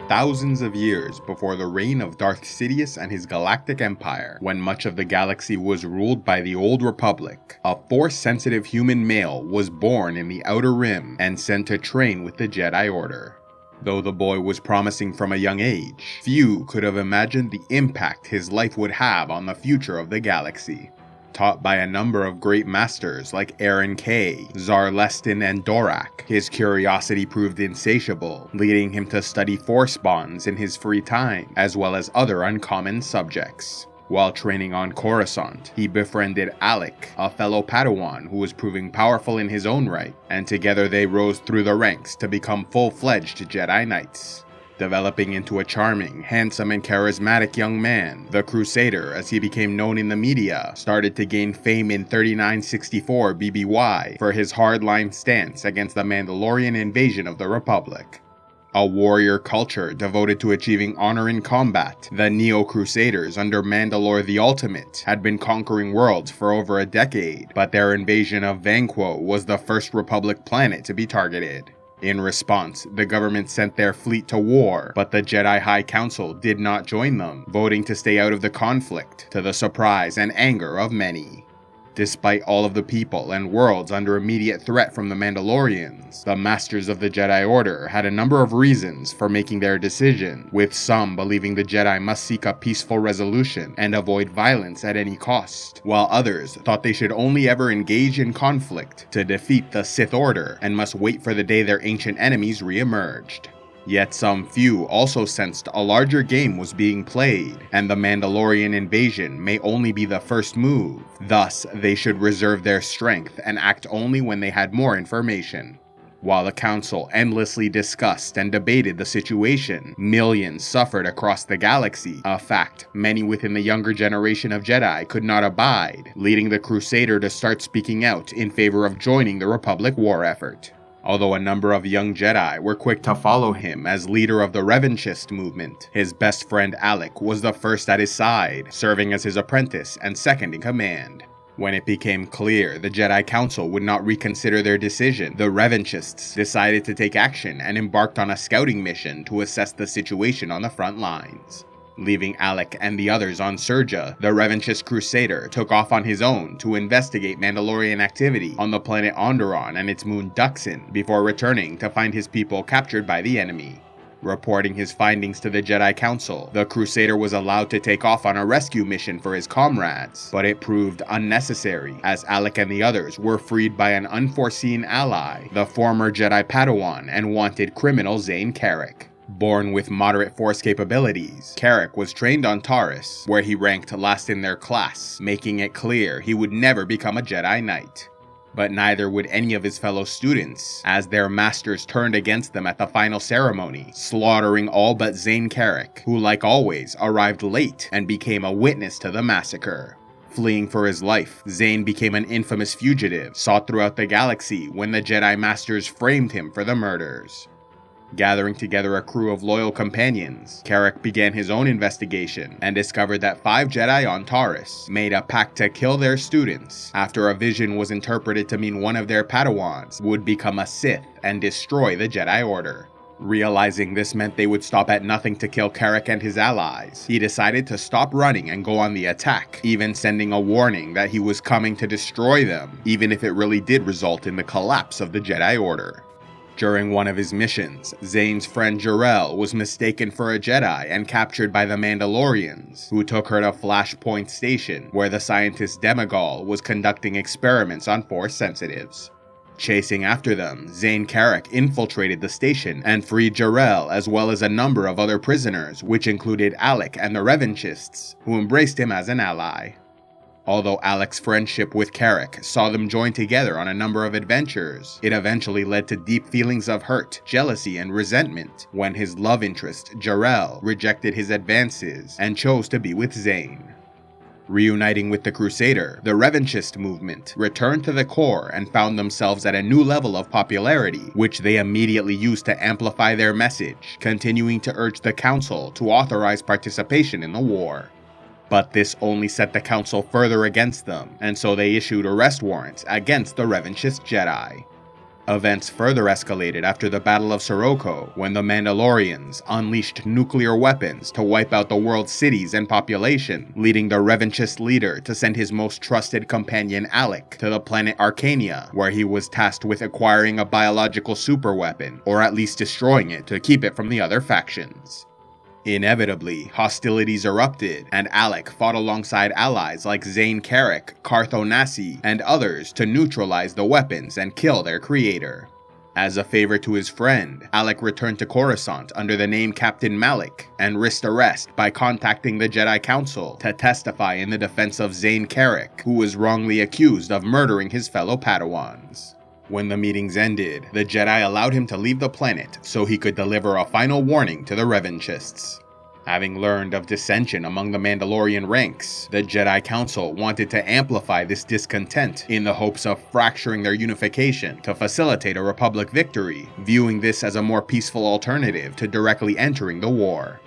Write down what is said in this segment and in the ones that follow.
thousands of years before the reign of Darth Sidious and his galactic empire, when much of the galaxy was ruled by the Old Republic, a Force-sensitive human male was born in the Outer Rim and sent to train with the Jedi Order. Though the boy was promising from a young age, few could have imagined the impact his life would have on the future of the galaxy. Taught by a number of great masters like Aaron Kay, Zar Lestin, and Dorak, his curiosity proved insatiable, leading him to study Force bonds in his free time, as well as other uncommon subjects. While training on Coruscant, he befriended Alec, a fellow Padawan who was proving powerful in his own right, and together they rose through the ranks to become full-fledged Jedi Knights. Developing into a charming, handsome, and charismatic young man, the Crusader, as he became known in the media, started to gain fame in 3964 BBY for his hardline stance against the Mandalorian invasion of the Republic. A warrior culture devoted to achieving honor in combat, the Neo-Crusaders under Mandalore the Ultimate had been conquering worlds for over a decade, but their invasion of Vanquo was the first Republic planet to be targeted. In response, the government sent their fleet to war, but the Jedi High Council did not join them, voting to stay out of the conflict, to the surprise and anger of many. Despite all of the people and worlds under immediate threat from the Mandalorians, the Masters of the Jedi Order had a number of reasons for making their decision, with some believing the Jedi must seek a peaceful resolution and avoid violence at any cost, while others thought they should only ever engage in conflict to defeat the Sith Order and must wait for the day their ancient enemies re-emerged. Yet some few also sensed a larger game was being played, and the Mandalorian invasion may only be the first move. Thus, they should reserve their strength and act only when they had more information. While the Council endlessly discussed and debated the situation, millions suffered across the galaxy, a fact many within the younger generation of Jedi could not abide, leading the Crusader to start speaking out in favor of joining the Republic war effort. Although a number of young Jedi were quick to follow him as leader of the REVAN'S movement, his best friend Alec was the first at his side, serving as his apprentice and second in command. When it became clear the Jedi Council would not reconsider their decision, the REVAN'S decided to take action and embarked on a scouting mission to assess the situation on the front lines. Leaving Alec and the others on Surja, the REVAN'S Crusader took off on his own to investigate Mandalorian activity on the planet Onderon and its moon Duxon before returning to find his people captured by the enemy. Reporting his findings to the Jedi Council, the Crusader was allowed to take off on a rescue mission for his comrades, but it proved unnecessary as Alec and the others were freed by an unforeseen ally, the former Jedi Padawan and wanted criminal Zayne Carrick. Born with moderate force capabilities, Carrick was trained on Taurus, where he ranked last in their class, making it clear he would never become a Jedi Knight. But neither would any of his fellow students, as their masters turned against them at the final ceremony, slaughtering all but Zayne Carrick, who like always arrived late and became a witness to the massacre. Fleeing for his life, Zayne became an infamous fugitive, sought throughout the galaxy when the Jedi Masters framed him for the murders. Gathering together a crew of loyal companions, Carrick began his own investigation and discovered that 5 Jedi on Taurus made a pact to kill their students after a vision was interpreted to mean one of their Padawans would become a Sith and destroy the Jedi Order. Realizing this meant they would stop at nothing to kill Carrick and his allies, he decided to stop running and go on the attack, even sending a warning that he was coming to destroy them, even if it really did result in the collapse of the Jedi Order. During one of his missions, Zayne's friend Jarrell was mistaken for a Jedi and captured by the Mandalorians, who took her to Flashpoint Station, where the scientist Demigol was conducting experiments on Force sensitives. Chasing after them, Zayne Carrick infiltrated the station and freed Jarrell as well as a number of other prisoners, which included Alec and the REVAN'S, who embraced him as an ally. Although Alec's friendship with Carrick saw them join together on a number of adventures, it eventually led to deep feelings of hurt, jealousy, and resentment when his love interest, Jarrell, rejected his advances and chose to be with Zayne. Reuniting with the Crusader, the REVAN'S movement returned to the core and found themselves at a new level of popularity, which they immediately used to amplify their message, continuing to urge the Council to authorize participation in the war. But this only set the Council further against them, and so they issued arrest warrants against the REVAN'S Jedi. Events further escalated after the Battle of Sirocco, when the Mandalorians unleashed nuclear weapons to wipe out the world's cities and population, leading the revanchist leader to send his most trusted companion Alec to the planet Arcania, where he was tasked with acquiring a biological superweapon, or at least destroying it to keep it from the other factions. Inevitably, hostilities erupted, and Alec fought alongside allies like Zane Carrick, Cartho Nassi, and others to neutralize the weapons and kill their creator. As a favor to his friend, Alec returned to Coruscant under the name Captain Malik, and risked arrest by contacting the Jedi Council to testify in the defense of Zane Carrick, who was wrongly accused of murdering his fellow Padawans. When the meetings ended, the Jedi allowed him to leave the planet so he could deliver a final warning to the revanchists. Having learned of dissension among the Mandalorian ranks, the Jedi Council wanted to amplify this discontent in the hopes of fracturing their unification to facilitate a Republic victory, viewing this as a more peaceful alternative to directly entering the war.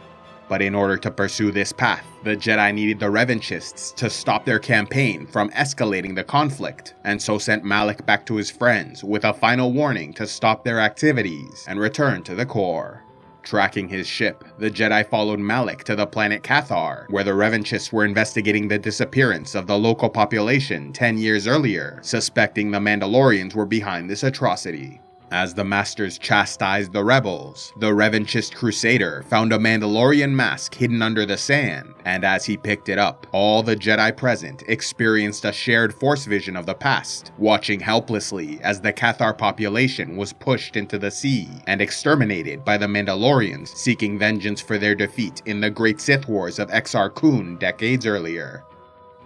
But in order to pursue this path, the Jedi needed the revanchists to stop their campaign from escalating the conflict, and so sent Malik back to his friends with a final warning to stop their activities and return to the core. Tracking his ship, the Jedi followed Malik to the planet Cathar, where the revanchists were investigating the disappearance of the local population 10 years earlier, suspecting the Mandalorians were behind this atrocity. As the Masters chastised the rebels, the revanchist crusader found a Mandalorian mask hidden under the sand, and as he picked it up, all the Jedi present experienced a shared force vision of the past, watching helplessly as the Cathar population was pushed into the sea and exterminated by the Mandalorians seeking vengeance for their defeat in the Great Sith Wars of Exar Kun decades earlier.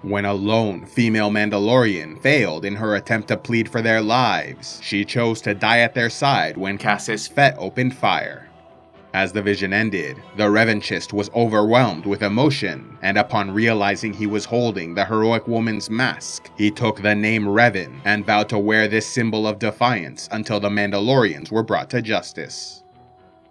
When a lone female Mandalorian failed in her attempt to plead for their lives, she chose to die at their side when Cassis Fett opened fire. As the vision ended, the revanchist was overwhelmed with emotion, and upon realizing he was holding the heroic woman's mask, he took the name Revan and vowed to wear this symbol of defiance until the Mandalorians were brought to justice.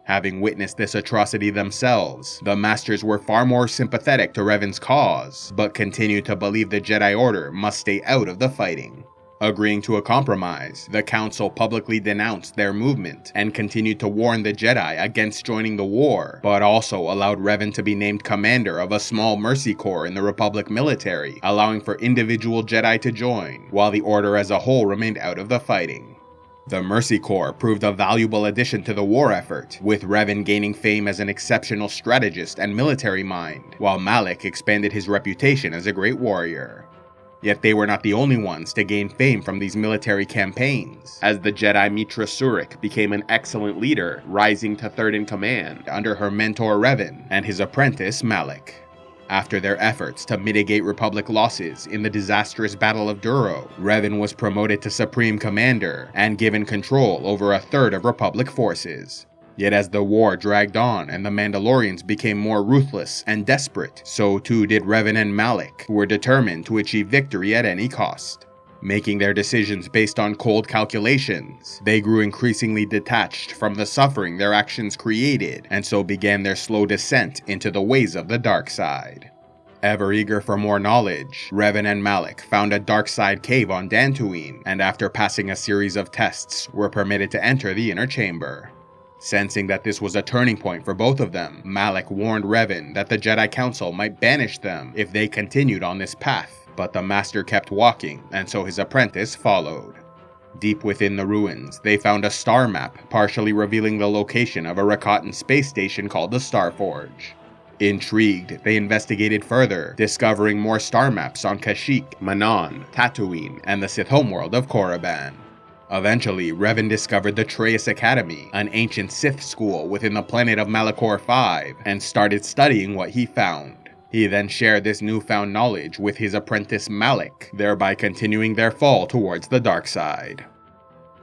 Having witnessed this atrocity themselves, the Masters were far more sympathetic to Revan's cause, but continued to believe the Jedi Order must stay out of the fighting. Agreeing to a compromise, the Council publicly denounced their movement and continued to warn the Jedi against joining the war, but also allowed Revan to be named commander of a small mercy corps in the Republic military, allowing for individual Jedi to join, while the Order as a whole remained out of the fighting. The Mercy Corps proved a valuable addition to the war effort, with Revan gaining fame as an exceptional strategist and military mind, while Malik expanded his reputation as a great warrior. Yet they were not the only ones to gain fame from these military campaigns, as the Jedi Mitra Surik became an excellent leader, rising to third in command under her mentor Revan and his apprentice Malik. After their efforts to mitigate Republic losses in the disastrous Battle of Duro, Revan was promoted to Supreme Commander and given control over a third of Republic forces. Yet as the war dragged on and the Mandalorians became more ruthless and desperate, so too did Revan and Malik, who were determined to achieve victory at any cost. Making their decisions based on cold calculations, they grew increasingly detached from the suffering their actions created, and so began their slow descent into the ways of the dark side. Ever eager for more knowledge, Revan and Malik found a dark side cave on Dantooine, and after passing a series of tests, were permitted to enter the inner chamber. Sensing that this was a turning point for both of them, Malik warned Revan that the Jedi Council might banish them if they continued on this path. But the Master kept walking, and so his apprentice followed. Deep within the ruins, they found a star map partially revealing the location of a Rakatan space station called the Starforge. Intrigued, they investigated further, discovering more star maps on Kashyyyk, Manon, Tatooine, and the Sith homeworld of Korriban. Eventually, Revan discovered the Treyas Academy, an ancient Sith school within the planet of Malachor V, and started studying what he found. He then shared this newfound knowledge with his apprentice Malik, thereby continuing their fall towards the dark side.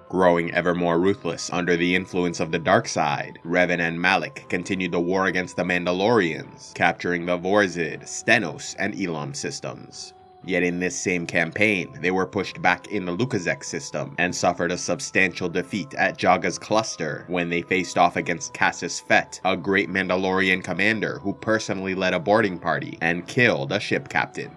Growing ever more ruthless under the influence of the dark side, Revan and Malik continued the war against the Mandalorians, capturing the Vorzid, Stenos, and Elam systems. Yet in this same campaign, they were pushed back in the Lukaszek system and suffered a substantial defeat at Jaga's cluster when they faced off against Cassis Fett, a great Mandalorian commander who personally led a boarding party and killed a ship captain.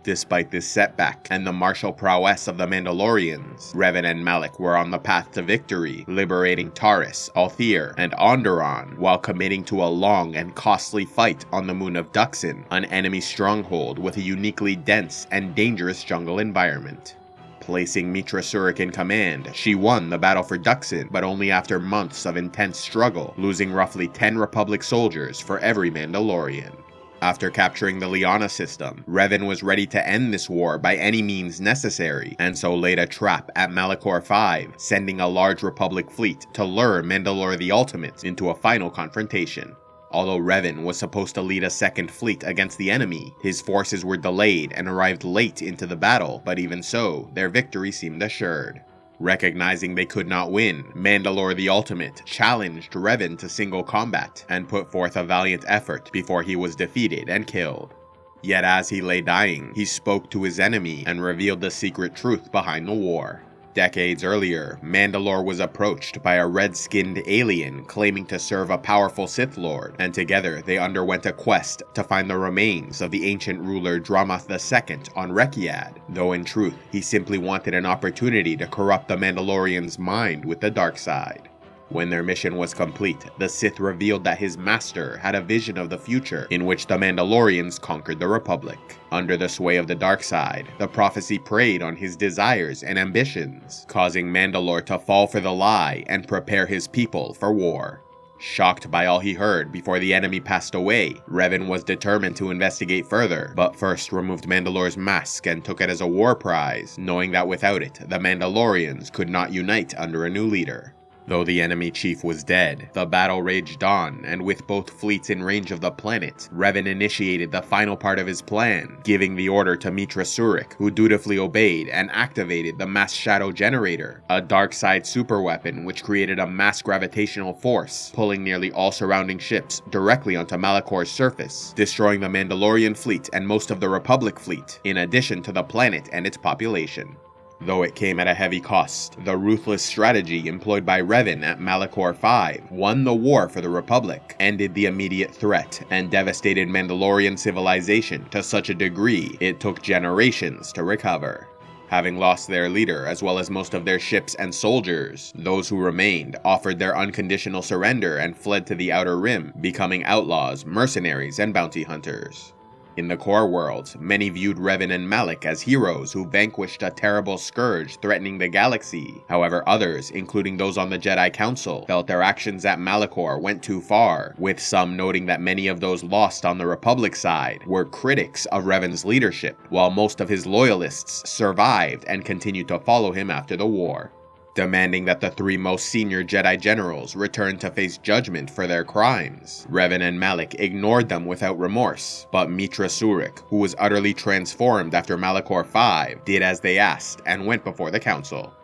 Despite this setback and the martial prowess of the Mandalorians, Revan and Malak were on the path to victory, liberating Taris, Althir, and Onderon, while committing to a long and costly fight on the moon of Duxin, an enemy stronghold with a uniquely dense and dangerous jungle environment. Placing Meetra Surik in command, she won the battle for Duxin, but only after months of intense struggle, losing roughly 10 Republic soldiers for every Mandalorian. After capturing the Liana system, Revan was ready to end this war by any means necessary, and so laid a trap at Malachor V, sending a large Republic fleet to lure Mandalore the Ultimate into a final confrontation. Although Revan was supposed to lead a second fleet against the enemy, his forces were delayed and arrived late into the battle, but even so, their victory seemed assured. Recognizing they could not win, Mandalore the Ultimate challenged Revan to single combat and put forth a valiant effort before he was defeated and killed. Yet as he lay dying, he spoke to his enemy and revealed the secret truth behind the war. Decades earlier, Mandalore was approached by a red-skinned alien claiming to serve a powerful Sith Lord, and together they underwent a quest to find the remains of the ancient ruler Dramath II on Rekiad, though in truth he simply wanted an opportunity to corrupt the Mandalorian's mind with the dark side. When their mission was complete, the Sith revealed that his master had a vision of the future in which the Mandalorians conquered the Republic. Under the sway of the dark side, the prophecy preyed on his desires and ambitions, causing Mandalore to fall for the lie and prepare his people for war. Shocked by all he heard before the enemy passed away, Revan was determined to investigate further, but first removed Mandalore's mask and took it as a war prize, knowing that without it, the Mandalorians could not unite under a new leader. Though the enemy chief was dead, the battle raged on, and with both fleets in range of the planet, Revan initiated the final part of his plan, giving the order to Meetra Surik, who dutifully obeyed and activated the Mass Shadow Generator, a dark side superweapon which created a mass gravitational force, pulling nearly all surrounding ships directly onto Malachor's surface, destroying the Mandalorian fleet and most of the Republic fleet, in addition to the planet and its population. Though it came at a heavy cost, the ruthless strategy employed by Revan at Malachor V won the war for the Republic, ended the immediate threat, and devastated Mandalorian civilization to such a degree it took generations to recover. Having lost their leader as well as most of their ships and soldiers, those who remained offered their unconditional surrender and fled to the Outer Rim, becoming outlaws, mercenaries, and bounty hunters. In the core worlds, many viewed Revan and Malak as heroes who vanquished a terrible scourge threatening the galaxy. However, others, including those on the Jedi Council, felt their actions at Malachor went too far, with some noting that many of those lost on the Republic side were critics of Revan's leadership, while most of his loyalists survived and continued to follow him after the war. Demanding that the three most senior Jedi generals return to face judgment for their crimes, Revan and Malak ignored them without remorse, but Meetra Surik, who was utterly transformed after Malachor V, did as they asked and went before the council.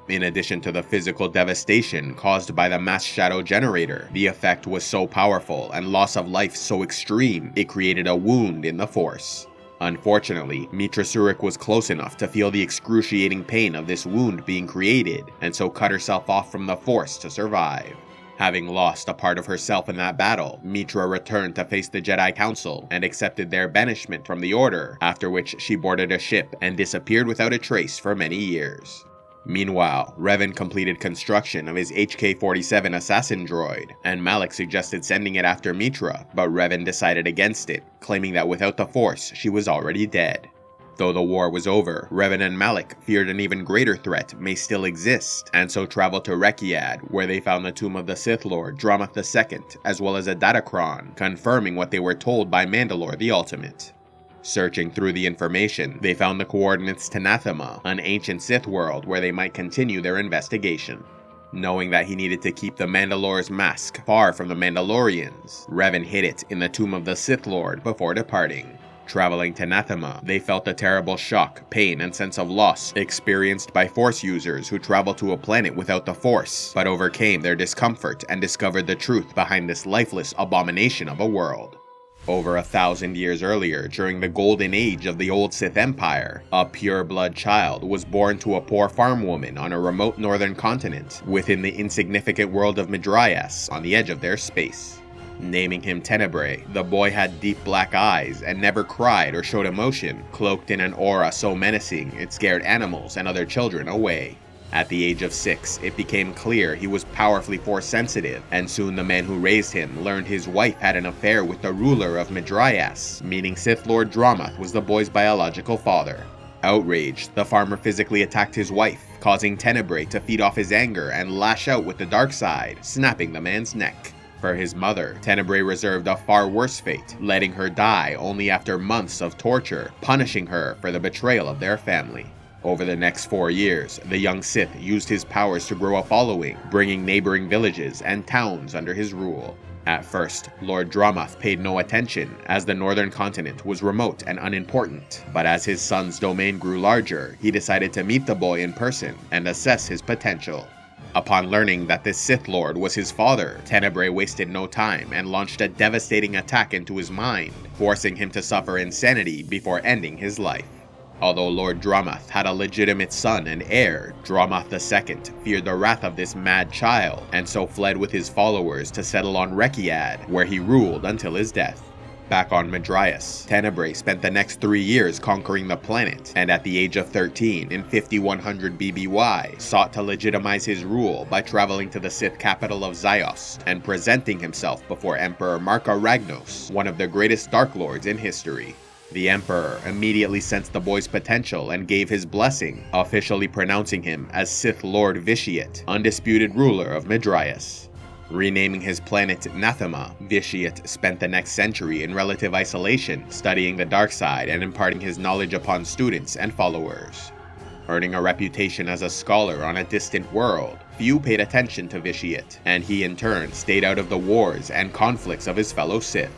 In addition to the physical devastation caused by the Mass Shadow Generator, the effect was so powerful and loss of life so extreme, it created a wound in the Force. Unfortunately, Meetra Surik was close enough to feel the excruciating pain of this wound being created, and so cut herself off from the Force to survive. Having lost a part of herself in that battle, Meetra returned to face the Jedi Council and accepted their banishment from the Order, after which she boarded a ship and disappeared without a trace for many years. Meanwhile, Revan completed construction of his HK-47 assassin droid, and Malak suggested sending it after Meetra, but Revan decided against it, claiming that without the Force, she was already dead. Though the war was over, Revan and Malak feared an even greater threat may still exist, and so traveled to Rekiad, where they found the tomb of the Sith Lord Dramath II, as well as a datachron, confirming what they were told by Mandalore the Ultimate. Searching through the information, they found the coordinates to Nathema, an ancient Sith world where they might continue their investigation. Knowing that he needed to keep the Mandalore's mask far from the Mandalorians, Revan hid it in the tomb of the Sith Lord before departing. Traveling to Nathema, they felt the terrible shock, pain, and sense of loss experienced by Force users who travel to a planet without the Force, but overcame their discomfort and discovered the truth behind this lifeless abomination of a world. Over 1,000 years earlier, during the golden age of the old Sith Empire, a pure-blood child was born to a poor farm woman on a remote northern continent, within the insignificant world of Midrayas, on the edge of their space. Naming him Tenebrae, the boy had deep black eyes and never cried or showed emotion, cloaked in an aura so menacing it scared animals and other children away. At the age of 6, it became clear he was powerfully Force-sensitive, and soon the man who raised him learned his wife had an affair with the ruler of Midrias, meaning Sith Lord Dromoth was the boy's biological father. Outraged, the farmer physically attacked his wife, causing Tenebrae to feed off his anger and lash out with the dark side, snapping the man's neck. For his mother, Tenebrae reserved a far worse fate, letting her die only after months of torture, punishing her for the betrayal of their family. Over the next 4 years, the young Sith used his powers to grow a following, bringing neighboring villages and towns under his rule. At first, Lord Dromoth paid no attention, as the northern continent was remote and unimportant, but as his son's domain grew larger, he decided to meet the boy in person and assess his potential. Upon learning that this Sith Lord was his father, Tenebrae wasted no time and launched a devastating attack into his mind, forcing him to suffer insanity before ending his life. Although Lord Dromoth had a legitimate son and heir, Dromoth II feared the wrath of this mad child, and so fled with his followers to settle on Rekiad, where he ruled until his death. Back on Midrias, Tenebrae spent the next 3 years conquering the planet, and at the age of 13 in 5100 BBY, sought to legitimize his rule by traveling to the Sith capital of Zyos and presenting himself before Emperor Marka Ragnos, one of the greatest Dark Lords in history. The Emperor immediately sensed the boy's potential and gave his blessing, officially pronouncing him as Sith Lord Vitiate, undisputed ruler of Midrias. Renaming his planet Nathema, Vitiate spent the next century in relative isolation, studying the dark side and imparting his knowledge upon students and followers. Earning a reputation as a scholar on a distant world, few paid attention to Vitiate, and he in turn stayed out of the wars and conflicts of his fellow Sith.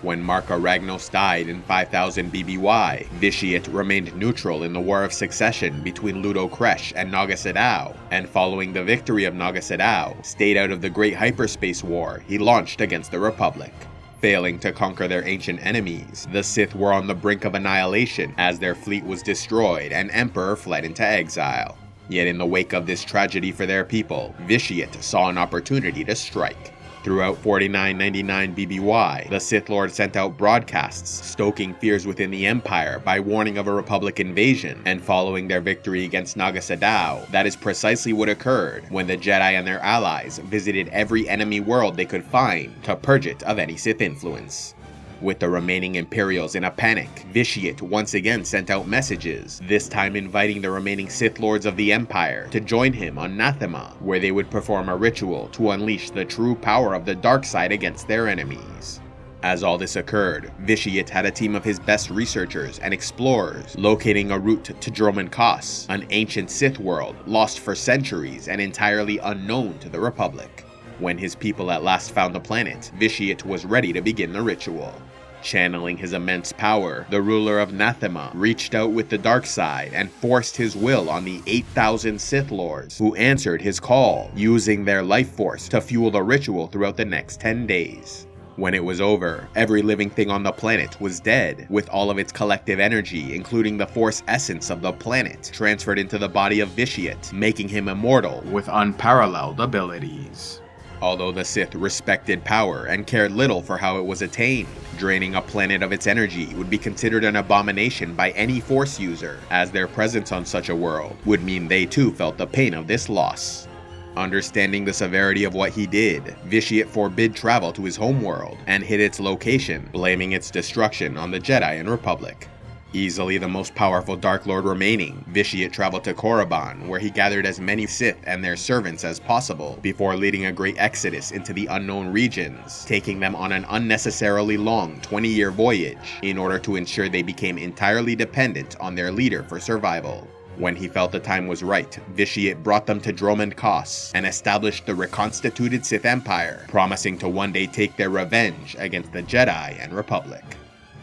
When Marka Ragnos died in 5000 BBY, Vitiate remained neutral in the War of Succession between Ludo Kresh and Naga Sadow, and following the victory of Naga Sadow, stayed out of the Great Hyperspace War he launched against the Republic. Failing to conquer their ancient enemies, the Sith were on the brink of annihilation as their fleet was destroyed and Emperor fled into exile. Yet in the wake of this tragedy for their people, Vitiate saw an opportunity to strike. Throughout 4999 BBY, the Sith Lord sent out broadcasts, stoking fears within the Empire by warning of a Republic invasion, and following their victory against Naga Sadow, that is precisely what occurred when the Jedi and their allies visited every enemy world they could find to purge it of any Sith influence. With the remaining Imperials in a panic, Vitiate once again sent out messages, this time inviting the remaining Sith Lords of the Empire to join him on Nathema, where they would perform a ritual to unleash the true power of the dark side against their enemies. As all this occurred, Vitiate had a team of his best researchers and explorers locating a route to Dromund Kaas, an ancient Sith world lost for centuries and entirely unknown to the Republic. When his people at last found the planet, Vitiate was ready to begin the ritual. Channeling his immense power, the ruler of Nathema reached out with the dark side and forced his will on the 8,000 Sith Lords who answered his call, using their life force to fuel the ritual throughout the next 10 days. When it was over, every living thing on the planet was dead, with all of its collective energy, including the force essence of the planet, transferred into the body of Vitiate, making him immortal with unparalleled abilities. Although the Sith respected power and cared little for how it was attained, draining a planet of its energy would be considered an abomination by any Force user, as their presence on such a world would mean they too felt the pain of this loss. Understanding the severity of what he did, Vitiate forbid travel to his homeworld and hid its location, blaming its destruction on the Jedi and Republic. Easily the most powerful Dark Lord remaining, Vitiate traveled to Korriban, where he gathered as many Sith and their servants as possible, before leading a great exodus into the unknown regions, taking them on an unnecessarily long 20-year voyage, in order to ensure they became entirely dependent on their leader for survival. When he felt the time was right, Vitiate brought them to Dromund Kaas and established the reconstituted Sith Empire, promising to one day take their revenge against the Jedi and Republic.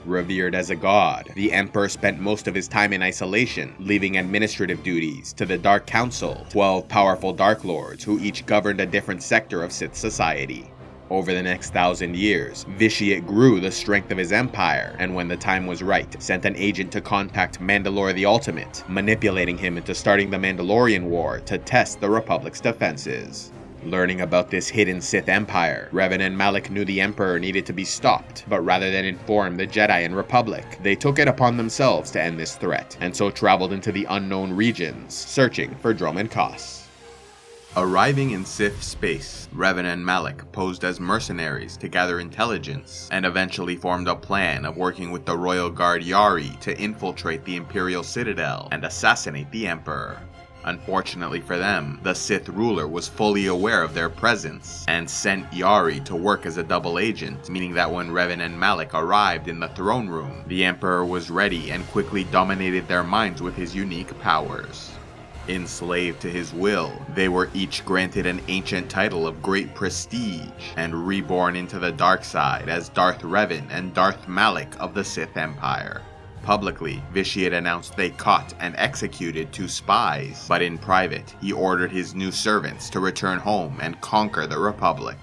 Revered as a god, the Emperor spent most of his time in isolation, leaving administrative duties to the Dark Council, 12 powerful Dark Lords who each governed a different sector of Sith society. Over the next 1,000 years, Vitiate grew the strength of his empire, and when the time was right, sent an agent to contact Mandalore the Ultimate, manipulating him into starting the Mandalorian War to test the Republic's defenses. Learning about this hidden Sith Empire, Revan and Malak knew the Emperor needed to be stopped, but rather than inform the Jedi and Republic, they took it upon themselves to end this threat, and so traveled into the unknown regions, searching for Dromund Kaas. Arriving in Sith space, Revan and Malak posed as mercenaries to gather intelligence, and eventually formed a plan of working with the Royal Guard Yari to infiltrate the Imperial Citadel and assassinate the Emperor. Unfortunately for them, the Sith ruler was fully aware of their presence, and sent Yari to work as a double agent, meaning that when Revan and Malak arrived in the throne room, the Emperor was ready and quickly dominated their minds with his unique powers. Enslaved to his will, they were each granted an ancient title of great prestige, and reborn into the dark side as Darth Revan and Darth Malak of the Sith Empire. Publicly, Vitiate announced they caught and executed 2 spies, but in private, he ordered his new servants to return home and conquer the Republic.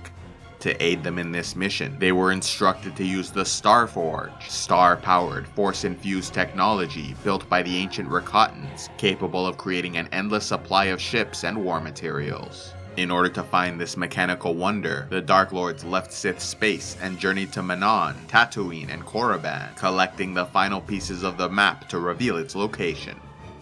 To aid them in this mission, they were instructed to use the Starforge, star-powered, force-infused technology built by the ancient Rakatans, capable of creating an endless supply of ships and war materials. In order to find this mechanical wonder, the Dark Lords left Sith space and journeyed to Manon, Tatooine, and Korriban, collecting the final pieces of the map to reveal its location.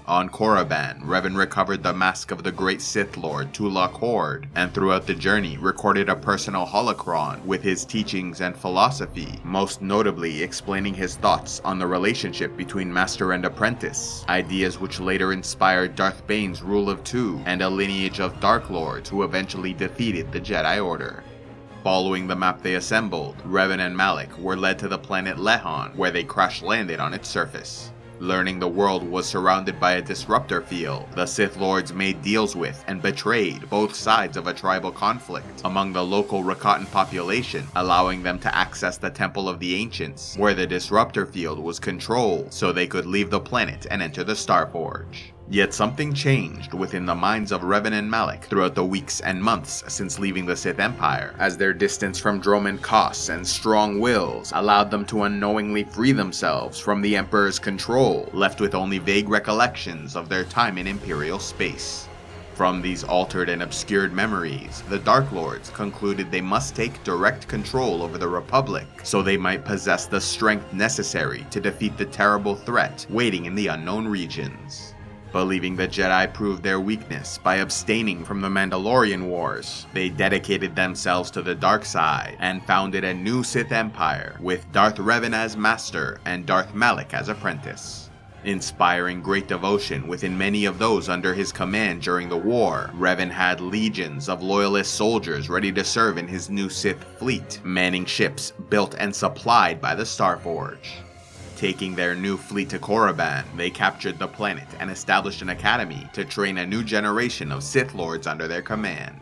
On Korriban, Revan recovered the mask of the great Sith Lord Tulak Hord, and throughout the journey recorded a personal holocron with his teachings and philosophy, most notably explaining his thoughts on the relationship between master and apprentice, ideas which later inspired Darth Bane's Rule of Two and a lineage of Dark Lords who eventually defeated the Jedi Order. Following the map they assembled, Revan and Malak were led to the planet Lehon, where they crash-landed on its surface. Learning the world was surrounded by a disruptor field, the Sith Lords made deals with and betrayed both sides of a tribal conflict among the local Rakatan population, allowing them to access the Temple of the Ancients, where the disruptor field was controlled so they could leave the planet and enter the Starforge. Yet something changed within the minds of Revan and Malak throughout the weeks and months since leaving the Sith Empire, as their distance from Dromund Kaas and strong wills allowed them to unknowingly free themselves from the Emperor's control, left with only vague recollections of their time in Imperial space. From these altered and obscured memories, the Dark Lords concluded they must take direct control over the Republic, so they might possess the strength necessary to defeat the terrible threat waiting in the unknown regions. Believing the Jedi proved their weakness by abstaining from the Mandalorian Wars, they dedicated themselves to the dark side and founded a new Sith Empire with Darth Revan as master and Darth Malak as apprentice. Inspiring great devotion within many of those under his command during the war, Revan had legions of loyalist soldiers ready to serve in his new Sith fleet, manning ships built and supplied by the Starforge. Taking their new fleet to Korriban, they captured the planet and established an academy to train a new generation of Sith Lords under their command.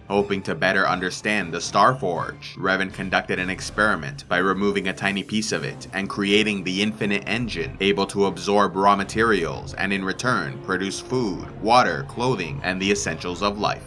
Hoping to better understand the Starforge, Revan conducted an experiment by removing a tiny piece of it and creating the infinite engine, able to absorb raw materials and in return produce food, water, clothing, and the essentials of life.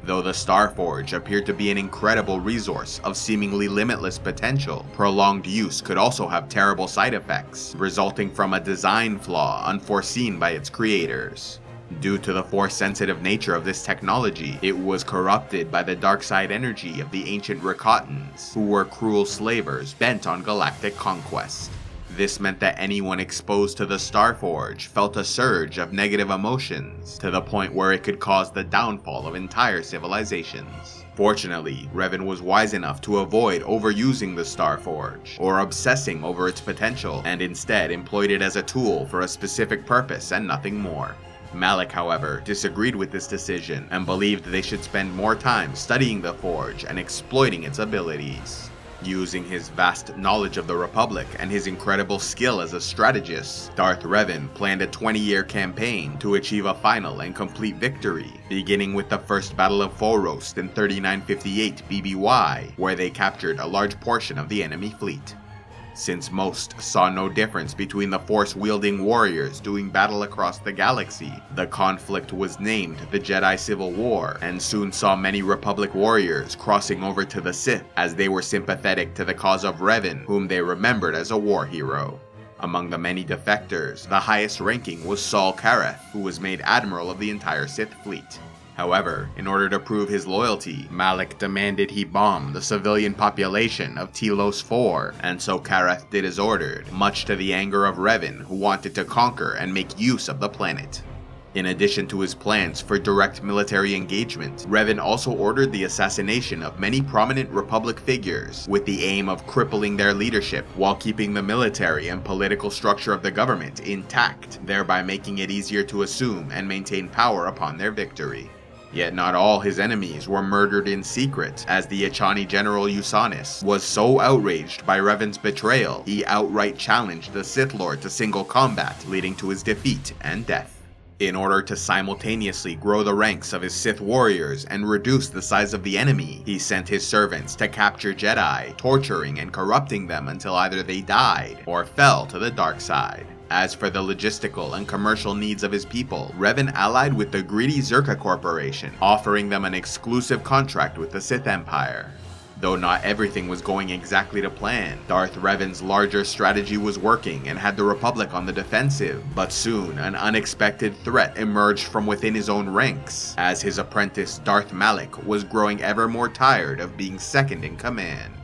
Though the Starforge appeared to be an incredible resource of seemingly limitless potential, prolonged use could also have terrible side effects, resulting from a design flaw unforeseen by its creators. Due to the force-sensitive nature of this technology, it was corrupted by the dark side energy of the ancient Rakatans, who were cruel slavers bent on galactic conquest. This meant that anyone exposed to the Starforge felt a surge of negative emotions, to the point where it could cause the downfall of entire civilizations. Fortunately, Revan was wise enough to avoid overusing the Starforge, or obsessing over its potential, and instead employed it as a tool for a specific purpose and nothing more. Malak, however, disagreed with this decision, and believed they should spend more time studying the Forge and exploiting its abilities. Using his vast knowledge of the Republic and his incredible skill as a strategist, Darth Revan planned a 20-year campaign to achieve a final and complete victory, beginning with the First Battle of Foros in 3958 BBY, where they captured a large portion of the enemy fleet. Since most saw no difference between the Force-wielding warriors doing battle across the galaxy, the conflict was named the Jedi Civil War, and soon saw many Republic warriors crossing over to the Sith as they were sympathetic to the cause of Revan, whom they remembered as a war hero. Among the many defectors, the highest ranking was Saul Kareth, who was made Admiral of the entire Sith fleet. However, in order to prove his loyalty, Malak demanded he bomb the civilian population of Telos 4, and so Karath did as ordered, much to the anger of Revan, who wanted to conquer and make use of the planet. In addition to his plans for direct military engagement, Revan also ordered the assassination of many prominent Republic figures, with the aim of crippling their leadership while keeping the military and political structure of the government intact, thereby making it easier to assume and maintain power upon their victory. Yet not all his enemies were murdered in secret, as the Echani General Usanis was so outraged by Revan's betrayal, he outright challenged the Sith Lord to single combat, leading to his defeat and death. In order to simultaneously grow the ranks of his Sith warriors and reduce the size of the enemy, he sent his servants to capture Jedi, torturing and corrupting them until either they died or fell to the dark side. As for the logistical and commercial needs of his people, Revan allied with the greedy Zerka Corporation, offering them an exclusive contract with the Sith Empire. Though not everything was going exactly to plan, Darth Revan's larger strategy was working and had the Republic on the defensive, but soon an unexpected threat emerged from within his own ranks, as his apprentice Darth Malak was growing ever more tired of being second in command.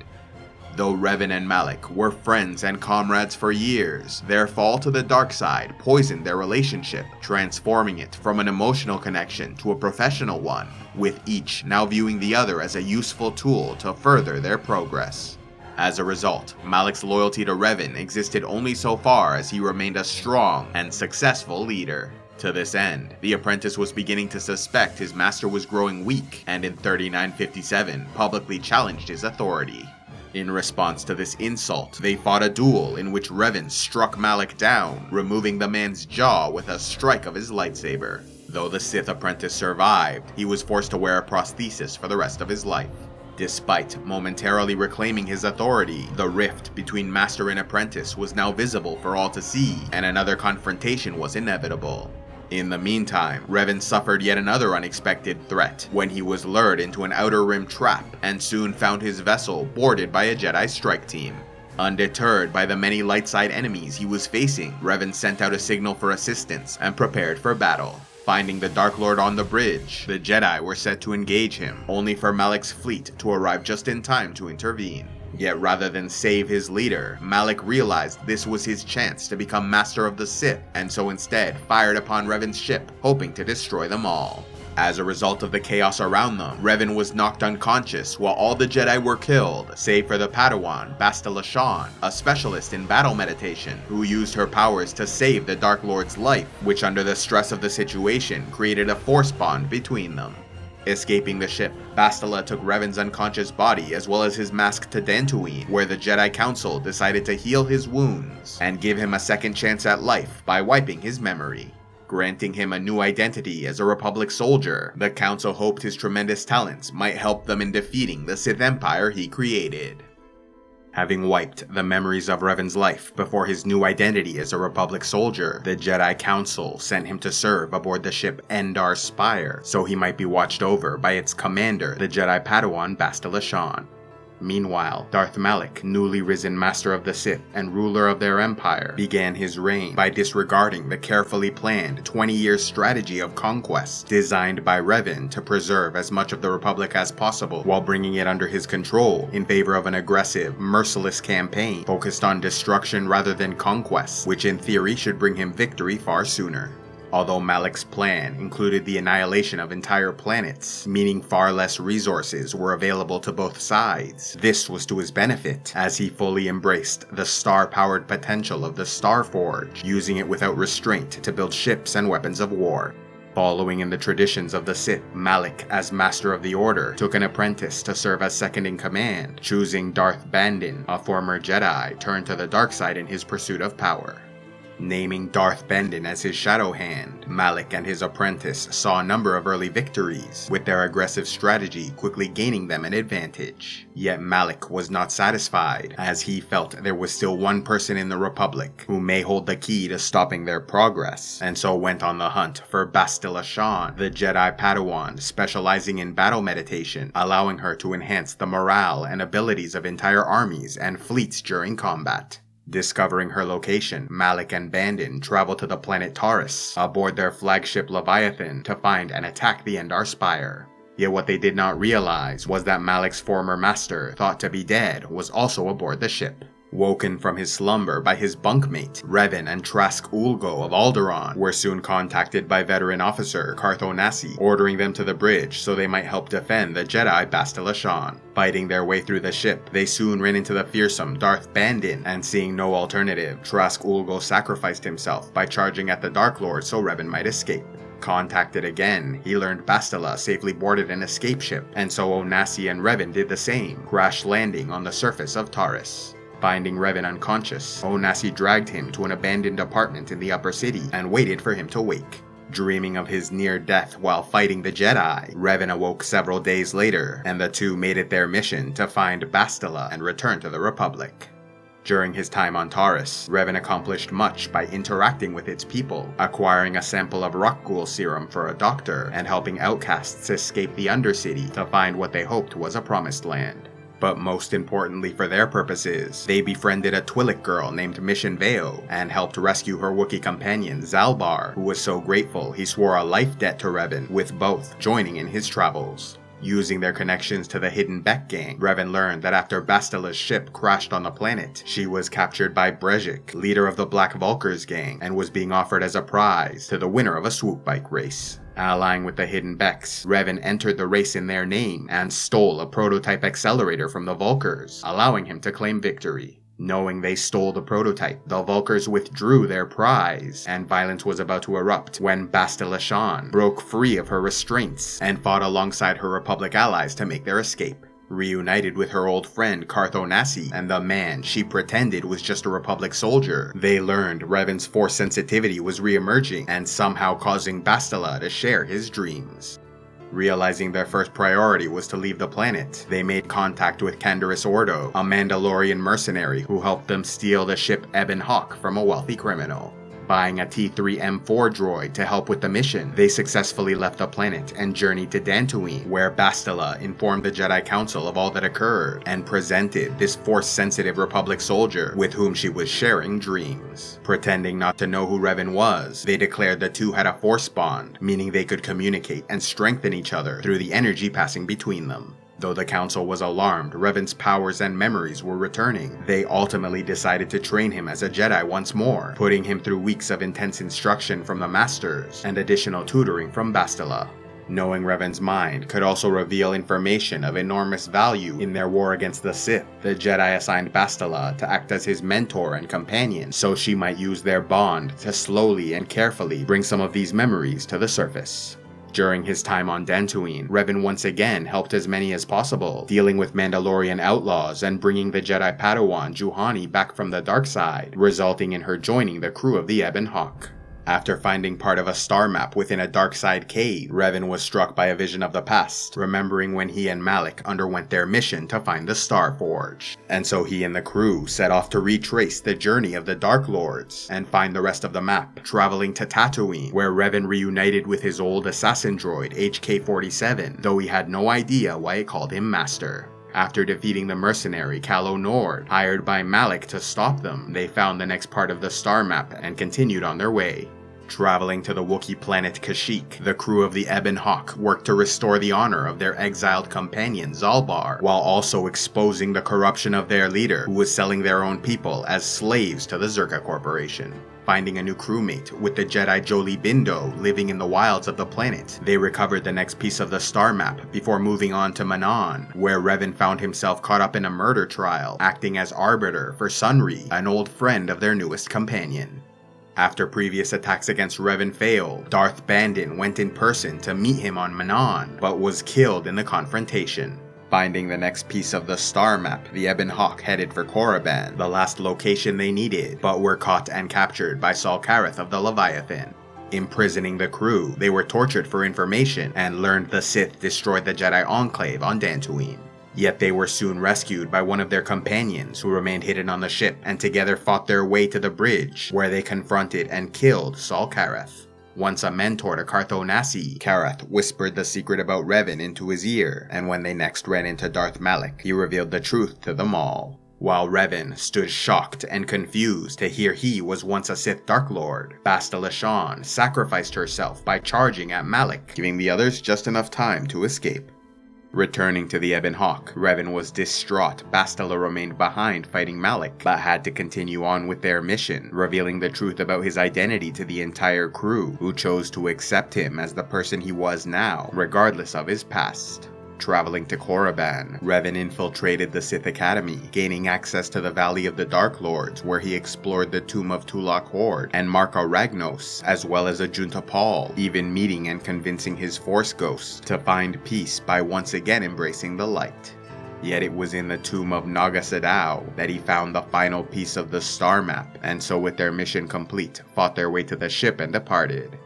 Though Revan and Malak were friends and comrades for years, their fall to the dark side poisoned their relationship, transforming it from an emotional connection to a professional one, with each now viewing the other as a useful tool to further their progress. As a result, Malak's loyalty to Revan existed only so far as he remained a strong and successful leader. To this end, the apprentice was beginning to suspect his master was growing weak, and in 3957 publicly challenged his authority. In response to this insult, they fought a duel in which Revan struck Malak down, removing the man's jaw with a strike of his lightsaber. Though the Sith apprentice survived, he was forced to wear a prosthesis for the rest of his life. Despite momentarily reclaiming his authority, the rift between master and apprentice was now visible for all to see, and another confrontation was inevitable. In the meantime, Revan suffered yet another unexpected threat when he was lured into an Outer Rim trap and soon found his vessel boarded by a Jedi strike team. Undeterred by the many light side enemies he was facing, Revan sent out a signal for assistance and prepared for battle. Finding the Dark Lord on the bridge, the Jedi were set to engage him, only for Malak's fleet to arrive just in time to intervene. Yet rather than save his leader, Malak realized this was his chance to become master of the Sith, and so instead fired upon Revan's ship, hoping to destroy them all. As a result of the chaos around them, Revan was knocked unconscious while all the Jedi were killed, save for the Padawan, Bastila Shan, a specialist in battle meditation, who used her powers to save the Dark Lord's life, which under the stress of the situation created a force bond between them. Escaping the ship, Bastila took Revan's unconscious body as well as his mask to Dantooine, where the Jedi Council decided to heal his wounds and give him a second chance at life by wiping his memory. Granting him a new identity as a Republic soldier, the Council hoped his tremendous talents might help them in defeating the Sith Empire he created. Having wiped the memories of Revan's life before his new identity as a Republic soldier, the Jedi Council sent him to serve aboard the ship Endar Spire, so he might be watched over by its commander, the Jedi Padawan Bastila Shan. Meanwhile, Darth Malak, newly risen Master of the Sith and ruler of their empire, began his reign by disregarding the carefully planned 20-year strategy of conquest designed by Revan to preserve as much of the Republic as possible while bringing it under his control in favor of an aggressive, merciless campaign focused on destruction rather than conquest, which in theory should bring him victory far sooner. Although Malak's plan included the annihilation of entire planets, meaning far less resources were available to both sides, this was to his benefit, as he fully embraced the star-powered potential of the Starforge, using it without restraint to build ships and weapons of war. Following in the traditions of the Sith, Malak, as Master of the Order, took an apprentice to serve as second in command, choosing Darth Bandon, a former Jedi, turned to the dark side in his pursuit of power. Naming Darth Bandon as his shadow hand, Malak and his apprentice saw a number of early victories, with their aggressive strategy quickly gaining them an advantage. Yet Malak was not satisfied, as he felt there was still one person in the Republic who may hold the key to stopping their progress, and so went on the hunt for Bastila Shan, the Jedi Padawan specializing in battle meditation, allowing her to enhance the morale and abilities of entire armies and fleets during combat. Discovering her location, Malik and Bandon travel to the planet Taurus aboard their flagship Leviathan to find and attack the Endar Spire. Yet what they did not realize was that Malik's former master, thought to be dead, was also aboard the ship. Woken from his slumber by his bunkmate, Revan and Trask Ulgo of Alderaan were soon contacted by veteran officer Cartho Nassi, ordering them to the bridge so they might help defend the Jedi Bastila Shan. Fighting their way through the ship, they soon ran into the fearsome Darth Bandon, and seeing no alternative, Trask Ulgo sacrificed himself by charging at the Dark Lord so Revan might escape. Contacted again, he learned Bastila safely boarded an escape ship, and so Onasi and Revan did the same, crash landing on the surface of Taurus. Finding Revan unconscious, Onasi dragged him to an abandoned apartment in the upper city and waited for him to wake. Dreaming of his near death while fighting the Jedi, Revan awoke several days later, and the two made it their mission to find Bastila and return to the Republic. During his time on Taurus, Revan accomplished much by interacting with its people, acquiring a sample of Rockghoul serum for a doctor, and helping outcasts escape the Undercity to find what they hoped was a promised land. But most importantly for their purposes, they befriended a Twi'lek girl named Mission Veo and helped rescue her Wookiee companion Zalbar, who was so grateful he swore a life debt to Revan, with both joining in his travels. Using their connections to the Hidden Beck gang, Revan learned that after Bastila's ship crashed on the planet, she was captured by Brejik, leader of the Black Vulkars gang, and was being offered as a prize to the winner of a swoop bike race. Allying with the Hidden Becks, Revan entered the race in their name and stole a prototype accelerator from the Vulkars, allowing him to claim victory. Knowing they stole the prototype, the Vulkars withdrew their prize, and violence was about to erupt when Bastila Shan broke free of her restraints and fought alongside her Republic allies to make their escape. Reunited with her old friend Cartho Nassi and the man she pretended was just a Republic soldier, they learned Revan's force sensitivity was re-emerging and somehow causing Bastila to share his dreams. Realizing their first priority was to leave the planet, they made contact with Canderous Ordo, a Mandalorian mercenary who helped them steal the ship Ebon Hawk from a wealthy criminal. Buying a T-3M4 droid to help with the mission, they successfully left the planet and journeyed to Dantooine, where Bastila informed the Jedi Council of all that occurred and presented this Force-sensitive Republic soldier with whom she was sharing dreams. Pretending not to know who Revan was, they declared the two had a Force bond, meaning they could communicate and strengthen each other through the energy passing between them. Though the Council was alarmed Revan's powers and memories were returning, they ultimately decided to train him as a Jedi once more, putting him through weeks of intense instruction from the Masters and additional tutoring from Bastila. Knowing Revan's mind could also reveal information of enormous value in their war against the Sith, the Jedi assigned Bastila to act as his mentor and companion so she might use their bond to slowly and carefully bring some of these memories to the surface. During his time on Dantooine, Revan once again helped as many as possible, dealing with Mandalorian outlaws and bringing the Jedi Padawan Juhani back from the dark side, resulting in her joining the crew of the Ebon Hawk. After finding part of a star map within a dark side cave, Revan was struck by a vision of the past, remembering when he and Malik underwent their mission to find the Star Forge. And so he and the crew set off to retrace the journey of the Dark Lords and find the rest of the map, traveling to Tatooine, where Revan reunited with his old assassin droid HK-47, though he had no idea why it called him Master. After defeating the mercenary Calo Nord, hired by Malik to stop them, they found the next part of the star map and continued on their way. Traveling to the Wookiee planet Kashyyyk, the crew of the Ebon Hawk worked to restore the honor of their exiled companion Zalbar, while also exposing the corruption of their leader, who was selling their own people as slaves to the Zerka Corporation. Finding a new crewmate with the Jedi Jolee Bindo living in the wilds of the planet, they recovered the next piece of the star map before moving on to Manon, where Revan found himself caught up in a murder trial, acting as arbiter for Sunri, an old friend of their newest companion. After previous attacks against Revan failed, Darth Bandon went in person to meet him on Manon, but was killed in the confrontation. Finding the next piece of the star map, the Ebon Hawk headed for Korriban, the last location they needed, but were caught and captured by Saul Karath of the Leviathan. Imprisoning the crew, they were tortured for information and learned the Sith destroyed the Jedi Enclave on Dantooine. Yet they were soon rescued by one of their companions who remained hidden on the ship and together fought their way to the bridge, where they confronted and killed Saul Karath. Once a mentor to Cartho Nassi, Karath whispered the secret about Revan into his ear, and when they next ran into Darth Malik, he revealed the truth to them all. While Revan stood shocked and confused to hear he was once a Sith Dark Lord, Bastila Shan sacrificed herself by charging at Malak, giving the others just enough time to escape. Returning to the Ebon Hawk, Revan was distraught Bastila remained behind fighting Malak, but had to continue on with their mission, revealing the truth about his identity to the entire crew, who chose to accept him as the person he was now, regardless of his past. Traveling to Korriban, Revan infiltrated the Sith Academy, gaining access to the Valley of the Dark Lords, where he explored the tomb of Tulak Hord and Marka Ragnos, as well as Ajunta Pall, even meeting and convincing his Force Ghost to find peace by once again embracing the light. Yet it was in the tomb of Naga Sadow that he found the final piece of the star map, and so with their mission complete, fought their way to the ship and departed.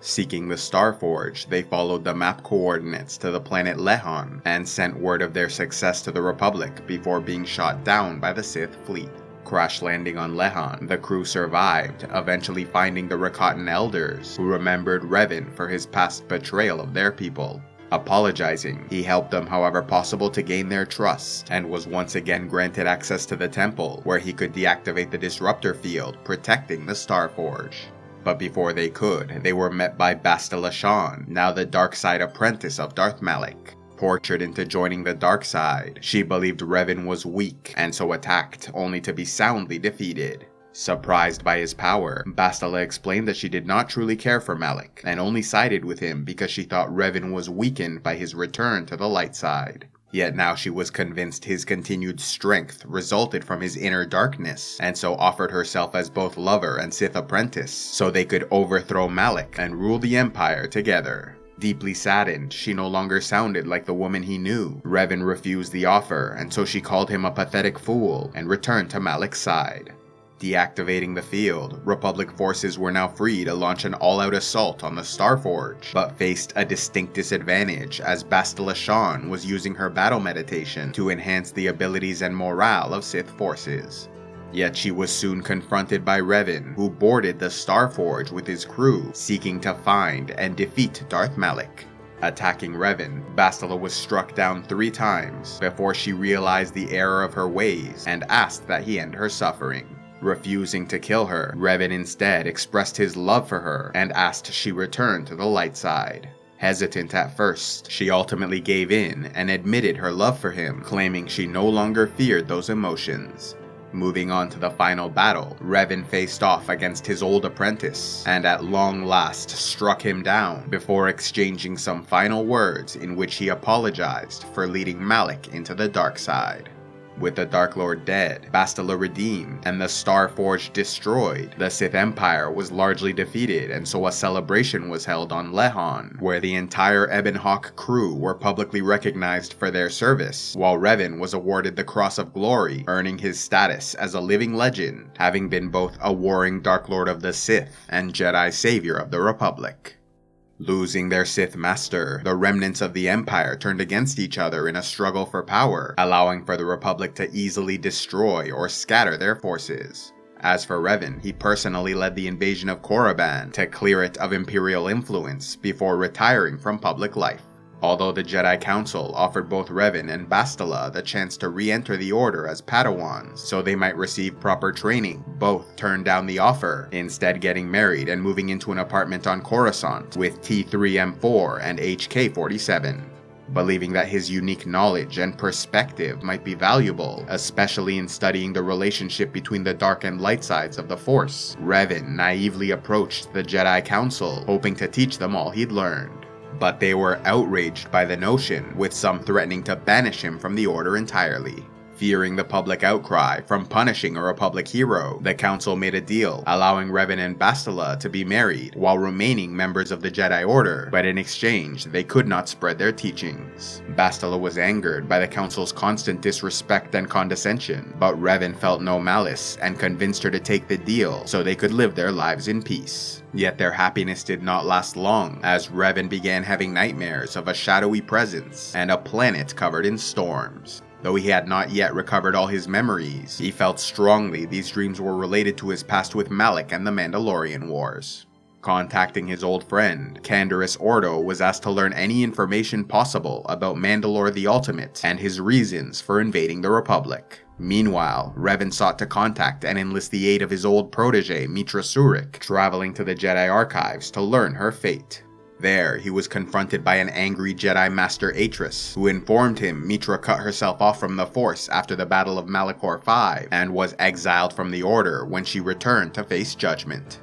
Seeking the Starforge, they followed the map coordinates to the planet Lehon and sent word of their success to the Republic before being shot down by the Sith fleet. Crash landing on Lehon, the crew survived, eventually finding the Rakatan elders, who remembered Revan for his past betrayal of their people. Apologizing, he helped them however possible to gain their trust, and was once again granted access to the temple, where he could deactivate the disruptor field, protecting the Starforge. But before they could, they were met by Bastila Shan, now the dark side apprentice of Darth Malak. Tortured into joining the dark side, she believed Revan was weak, and so attacked, only to be soundly defeated. Surprised by his power, Bastila explained that she did not truly care for Malak, and only sided with him because she thought Revan was weakened by his return to the light side. Yet now she was convinced his continued strength resulted from his inner darkness, and so offered herself as both lover and Sith apprentice, so they could overthrow Malak and rule the Empire together. Deeply saddened, she no longer sounded like the woman he knew. Revan refused the offer, and so she called him a pathetic fool, and returned to Malak's side. Deactivating the field, Republic forces were now free to launch an all-out assault on the Starforge, but faced a distinct disadvantage as Bastila Shan was using her battle meditation to enhance the abilities and morale of Sith forces. Yet she was soon confronted by Revan, who boarded the Starforge with his crew, seeking to find and defeat Darth Malak. Attacking Revan, Bastila was struck down 3 times before she realized the error of her ways and asked that he end her suffering. Refusing to kill her, Revan instead expressed his love for her and asked she return to the light side. Hesitant at first, she ultimately gave in and admitted her love for him, claiming she no longer feared those emotions. Moving on to the final battle, Revan faced off against his old apprentice, and at long last struck him down before exchanging some final words in which he apologized for leading Malak into the dark side. With the Dark Lord dead, Bastila redeemed, and the Starforge destroyed, the Sith Empire was largely defeated, and so a celebration was held on Lehon, where the entire Ebon Hawk crew were publicly recognized for their service, while Revan was awarded the Cross of Glory, earning his status as a living legend, having been both a warring Dark Lord of the Sith and Jedi Savior of the Republic. Losing their Sith master, the remnants of the Empire turned against each other in a struggle for power, allowing for the Republic to easily destroy or scatter their forces. As for Revan, he personally led the invasion of Korriban to clear it of Imperial influence before retiring from public life. Although the Jedi Council offered both Revan and Bastila the chance to re-enter the Order as Padawans so they might receive proper training, both turned down the offer, instead getting married and moving into an apartment on Coruscant with T3M4 and HK47. Believing that his unique knowledge and perspective might be valuable, especially in studying the relationship between the dark and light sides of the Force, Revan naively approached the Jedi Council, hoping to teach them all he'd learned. But they were outraged by the notion, with some threatening to banish him from the Order entirely. Fearing the public outcry from punishing a Republic hero, the Council made a deal, allowing Revan and Bastila to be married while remaining members of the Jedi Order, but in exchange, they could not spread their teachings. Bastila was angered by the Council's constant disrespect and condescension, but Revan felt no malice and convinced her to take the deal so they could live their lives in peace. Yet their happiness did not last long, as Revan began having nightmares of a shadowy presence and a planet covered in storms. Though he had not yet recovered all his memories, he felt strongly these dreams were related to his past with Malak and the Mandalorian Wars. Contacting his old friend, Canderous Ordo was asked to learn any information possible about Mandalore the Ultimate and his reasons for invading the Republic. Meanwhile, Revan sought to contact and enlist the aid of his old protege Mitra Surik, traveling to the Jedi archives to learn her fate. There, he was confronted by an angry Jedi Master Atris, who informed him Mitra cut herself off from the Force after the Battle of Malachor V and was exiled from the Order when she returned to face judgment.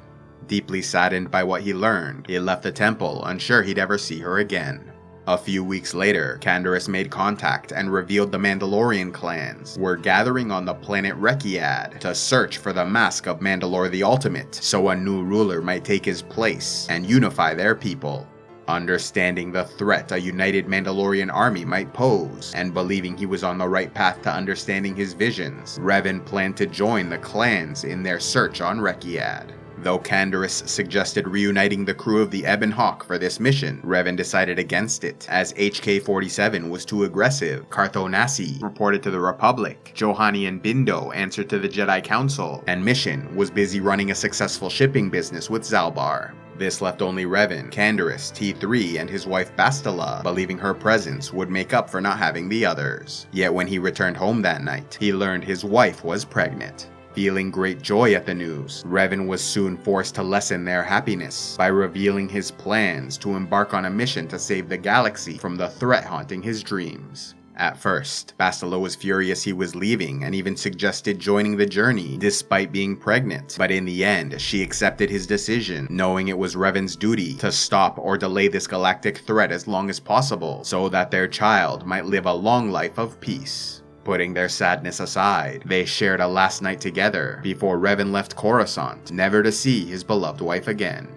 Deeply saddened by what he learned, he left the temple, unsure he'd ever see her again. A few weeks later, Canderous made contact and revealed the Mandalorian clans were gathering on the planet Rekiad to search for the mask of Mandalore the Ultimate so a new ruler might take his place and unify their people. Understanding the threat a united Mandalorian army might pose, and believing he was on the right path to understanding his visions, Revan planned to join the clans in their search on Rekiad. Though Canderous suggested reuniting the crew of the Ebon Hawk for this mission, Revan decided against it, as HK-47 was too aggressive. Cartho Nassi reported to the Republic, Johani and Bindo answered to the Jedi Council, and Mission was busy running a successful shipping business with Zalbar. This left only Revan, Canderous, T3, and his wife Bastila, believing her presence would make up for not having the others. Yet when he returned home that night, he learned his wife was pregnant. Feeling great joy at the news, Revan was soon forced to lessen their happiness by revealing his plans to embark on a mission to save the galaxy from the threat haunting his dreams. At first, Bastila was furious he was leaving and even suggested joining the journey despite being pregnant, but in the end, she accepted his decision, knowing it was Revan's duty to stop or delay this galactic threat as long as possible so that their child might live a long life of peace. Putting their sadness aside, they shared a last night together before Revan left Coruscant, never to see his beloved wife again.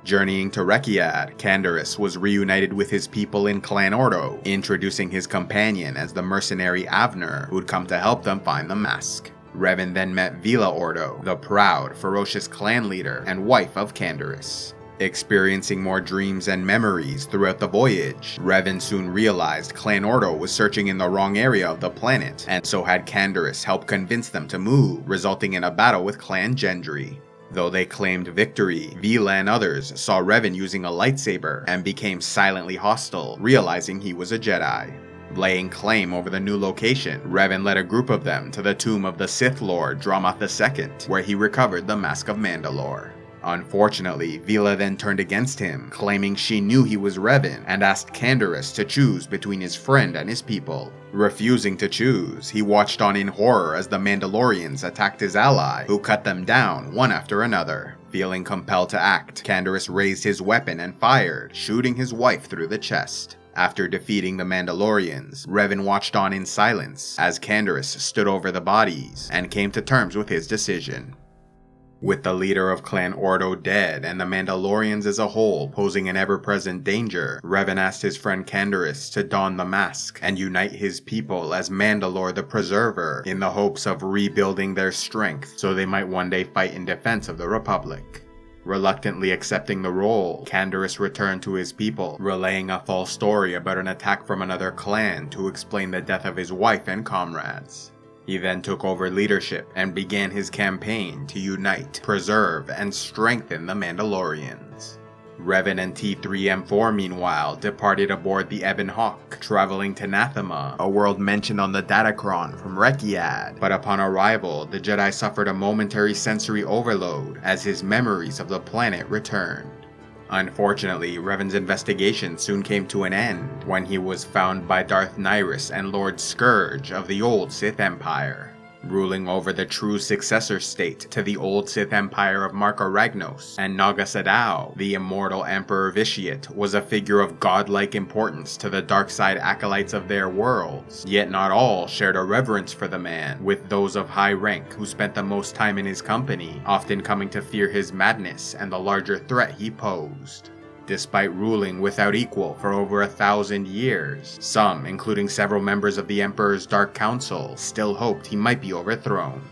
Journeying to Rekiad, Canderous was reunited with his people in Clan Ordo, introducing his companion as the mercenary Avner, who'd come to help them find the mask. Revan then met Vila Ordo, the proud, ferocious clan leader and wife of Canderous. Experiencing more dreams and memories throughout the voyage, Revan soon realized Clan Ordo was searching in the wrong area of the planet, and so had Canderous help convince them to move, resulting in a battle with Clan Gendry. Though they claimed victory, Vila and others saw Revan using a lightsaber and became silently hostile, realizing he was a Jedi. Laying claim over the new location, Revan led a group of them to the tomb of the Sith Lord Dramath II, where he recovered the Mask of Mandalore. Unfortunately, Vila then turned against him, claiming she knew he was Revan and asked Canderous to choose between his friend and his people. Refusing to choose, he watched on in horror as the Mandalorians attacked his ally, who cut them down one after another. Feeling compelled to act, Canderous raised his weapon and fired, shooting his wife through the chest. After defeating the Mandalorians, Revan watched on in silence as Canderous stood over the bodies and came to terms with his decision. With the leader of Clan Ordo dead and the Mandalorians as a whole posing an ever-present danger, Revan asked his friend Canderous to don the mask and unite his people as Mandalore the Preserver in the hopes of rebuilding their strength so they might one day fight in defense of the Republic. Reluctantly accepting the role, Canderous returned to his people, relaying a false story about an attack from another clan to explain the death of his wife and comrades. He then took over leadership and began his campaign to unite, preserve, and strengthen the Mandalorians. Revan and T3M4 meanwhile departed aboard the Ebon Hawk, traveling to Nathema, a world mentioned on the Datacron from Rekiad, but upon arrival the Jedi suffered a momentary sensory overload as his memories of the planet returned. Unfortunately, Revan's investigation soon came to an end when he was found by Darth Nihilus and Lord Scourge of the old Sith Empire. Ruling over the true successor state to the old Sith Empire of Marka Ragnos and Naga Sadow, the immortal Emperor Vitiate was a figure of godlike importance to the dark side acolytes of their worlds, yet not all shared a reverence for the man, with those of high rank who spent the most time in his company, often coming to fear his madness and the larger threat he posed. Despite ruling without equal for over 1,000 years, some, including several members of the Emperor's Dark Council, still hoped he might be overthrown.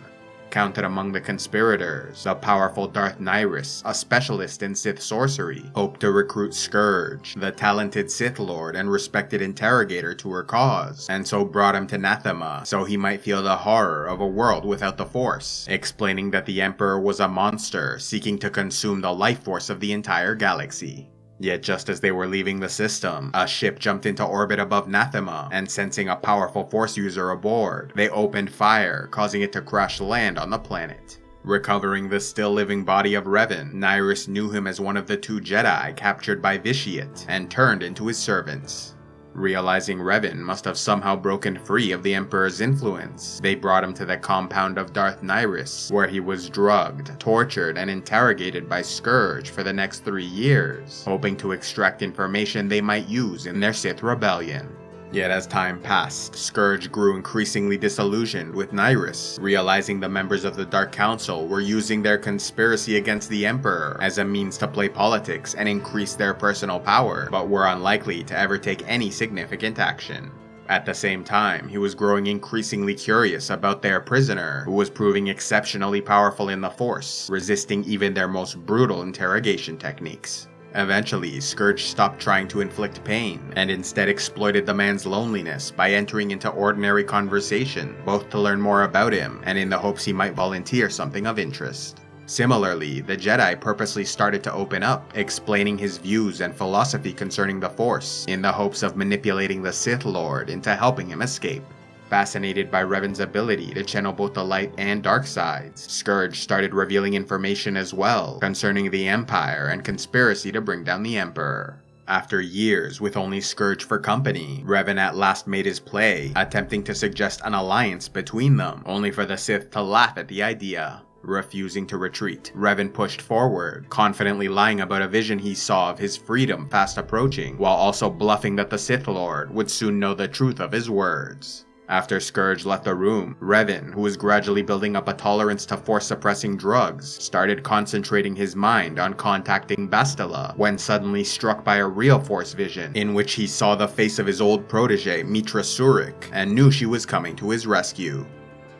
counted among the conspirators, the powerful Darth Nihilus, a specialist in Sith sorcery, hoped to recruit Scourge, the talented Sith Lord and respected interrogator, to her cause, and so brought him to Nathema so he might feel the horror of a world without the Force, explaining that the Emperor was a monster seeking to consume the life force of the entire galaxy. Yet just as they were leaving the system, a ship jumped into orbit above Nathema, and sensing a powerful Force user aboard, they opened fire, causing it to crash land on the planet. Recovering the still-living body of Revan, Nihilus knew him as one of the 2 Jedi captured by Vitiate, and turned into his servants. Realizing Revan must have somehow broken free of the Emperor's influence, they brought him to the compound of Darth Nihilus, where he was drugged, tortured, and interrogated by Scourge for the next 3 years, hoping to extract information they might use in their Sith rebellion. Yet as time passed, Scourge grew increasingly disillusioned with Nihilus, realizing the members of the Dark Council were using their conspiracy against the Emperor as a means to play politics and increase their personal power, but were unlikely to ever take any significant action. At the same time, he was growing increasingly curious about their prisoner, who was proving exceptionally powerful in the Force, resisting even their most brutal interrogation techniques. Eventually, Scourge stopped trying to inflict pain, and instead exploited the man's loneliness by entering into ordinary conversation, both to learn more about him, and in the hopes he might volunteer something of interest. Similarly, the Jedi purposely started to open up, explaining his views and philosophy concerning the Force, in the hopes of manipulating the Sith Lord into helping him escape. Fascinated by Revan's ability to channel both the light and dark sides, Scourge started revealing information as well concerning the Empire and conspiracy to bring down the Emperor. After years with only Scourge for company, Revan at last made his play, attempting to suggest an alliance between them, only for the Sith to laugh at the idea. Refusing to retreat, Revan pushed forward, confidently lying about a vision he saw of his freedom fast approaching, while also bluffing that the Sith Lord would soon know the truth of his words. After Scourge left the room, Revan, who was gradually building up a tolerance to Force-suppressing drugs, started concentrating his mind on contacting Bastila, when suddenly struck by a real Force vision, in which he saw the face of his old protege, Mitra Surik, and knew she was coming to his rescue.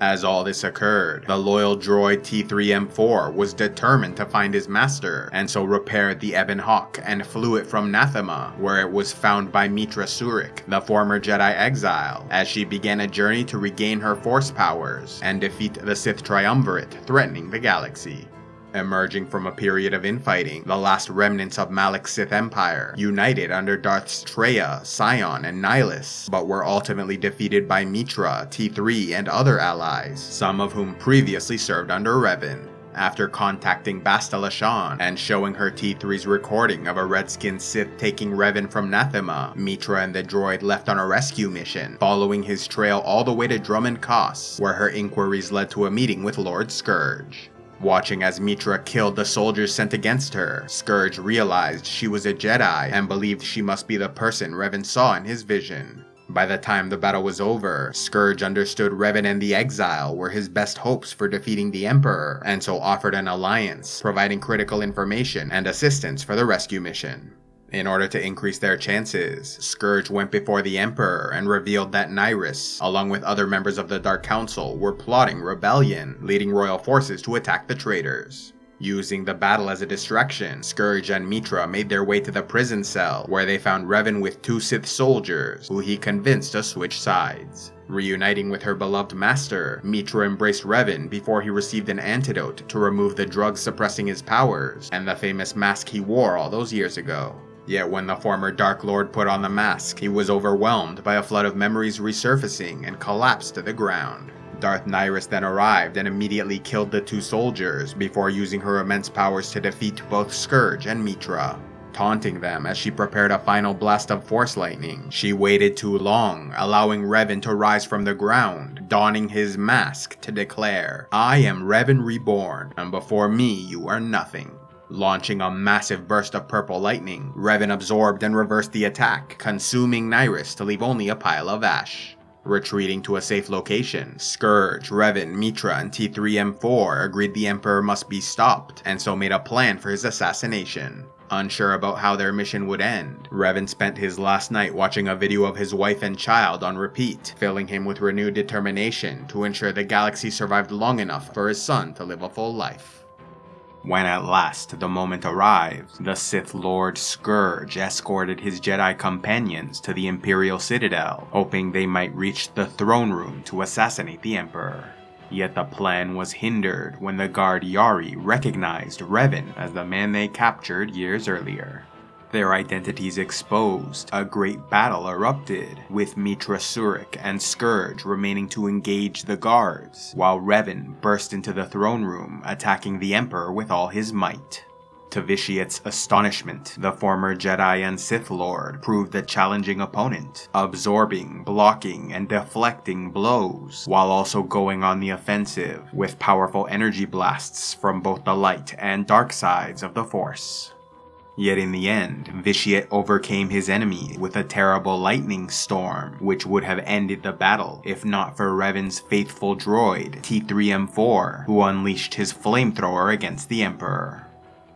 As all this occurred, the loyal droid T3M4 was determined to find his master, and so repaired the Ebon Hawk and flew it from Nathema, where it was found by Mitra Surik, the former Jedi exile, as she began a journey to regain her Force powers and defeat the Sith Triumvirate threatening the galaxy. Emerging from a period of infighting, the last remnants of Malak's Sith Empire united under Darths Traya, Sion, and Nihilus, but were ultimately defeated by Mitra, T3, and other allies, some of whom previously served under Revan. After contacting Bastila Shan and showing her T3's recording of a red-skinned Sith taking Revan from Nathema, Mitra and the droid left on a rescue mission, following his trail all the way to Drummond Kos, where her inquiries led to a meeting with Lord Scourge. Watching as Mitra killed the soldiers sent against her, Scourge realized she was a Jedi and believed she must be the person Revan saw in his vision. By the time the battle was over, Scourge understood Revan and the Exile were his best hopes for defeating the Emperor, and so offered an alliance, providing critical information and assistance for the rescue mission. In order to increase their chances, Scourge went before the Emperor and revealed that Nihilus, along with other members of the Dark Council, were plotting rebellion, leading royal forces to attack the traitors. Using the battle as a distraction, Scourge and Mitra made their way to the prison cell, where they found Revan with 2 Sith soldiers, who he convinced to switch sides. Reuniting with her beloved master, Mitra embraced Revan before he received an antidote to remove the drugs suppressing his powers, and the famous mask he wore all those years ago. Yet when the former Dark Lord put on the mask, he was overwhelmed by a flood of memories resurfacing and collapsed to the ground. Darth Nihilus then arrived and immediately killed the 2 soldiers before using her immense powers to defeat both Scourge and Mitra. Taunting them as she prepared a final blast of Force lightning, she waited too long, allowing Revan to rise from the ground, donning his mask to declare, "I am Revan Reborn, and before me you are nothing." Launching a massive burst of purple lightning, Revan absorbed and reversed the attack, consuming Nihilus to leave only a pile of ash. Retreating to a safe location, Scourge, Revan, Mitra, and T3M4 agreed the Emperor must be stopped, and so made a plan for his assassination. Unsure about how their mission would end, Revan spent his last night watching a video of his wife and child on repeat, filling him with renewed determination to ensure the galaxy survived long enough for his son to live a full life. When at last the moment arrived, the Sith Lord Scourge escorted his Jedi companions to the Imperial Citadel, hoping they might reach the throne room to assassinate the Emperor. Yet the plan was hindered when the guard Yari recognized Revan as the man they captured years earlier. Their identities exposed, a great battle erupted, with Mitra Surik and Scourge remaining to engage the guards, while Revan burst into the throne room, attacking the Emperor with all his might. To Vitiate's astonishment, the former Jedi and Sith Lord proved a challenging opponent, absorbing, blocking, and deflecting blows, while also going on the offensive, with powerful energy blasts from both the light and dark sides of the Force. Yet in the end, Vitiate overcame his enemy with a terrible lightning storm, which would have ended the battle if not for Revan's faithful droid, T3M4, who unleashed his flamethrower against the Emperor.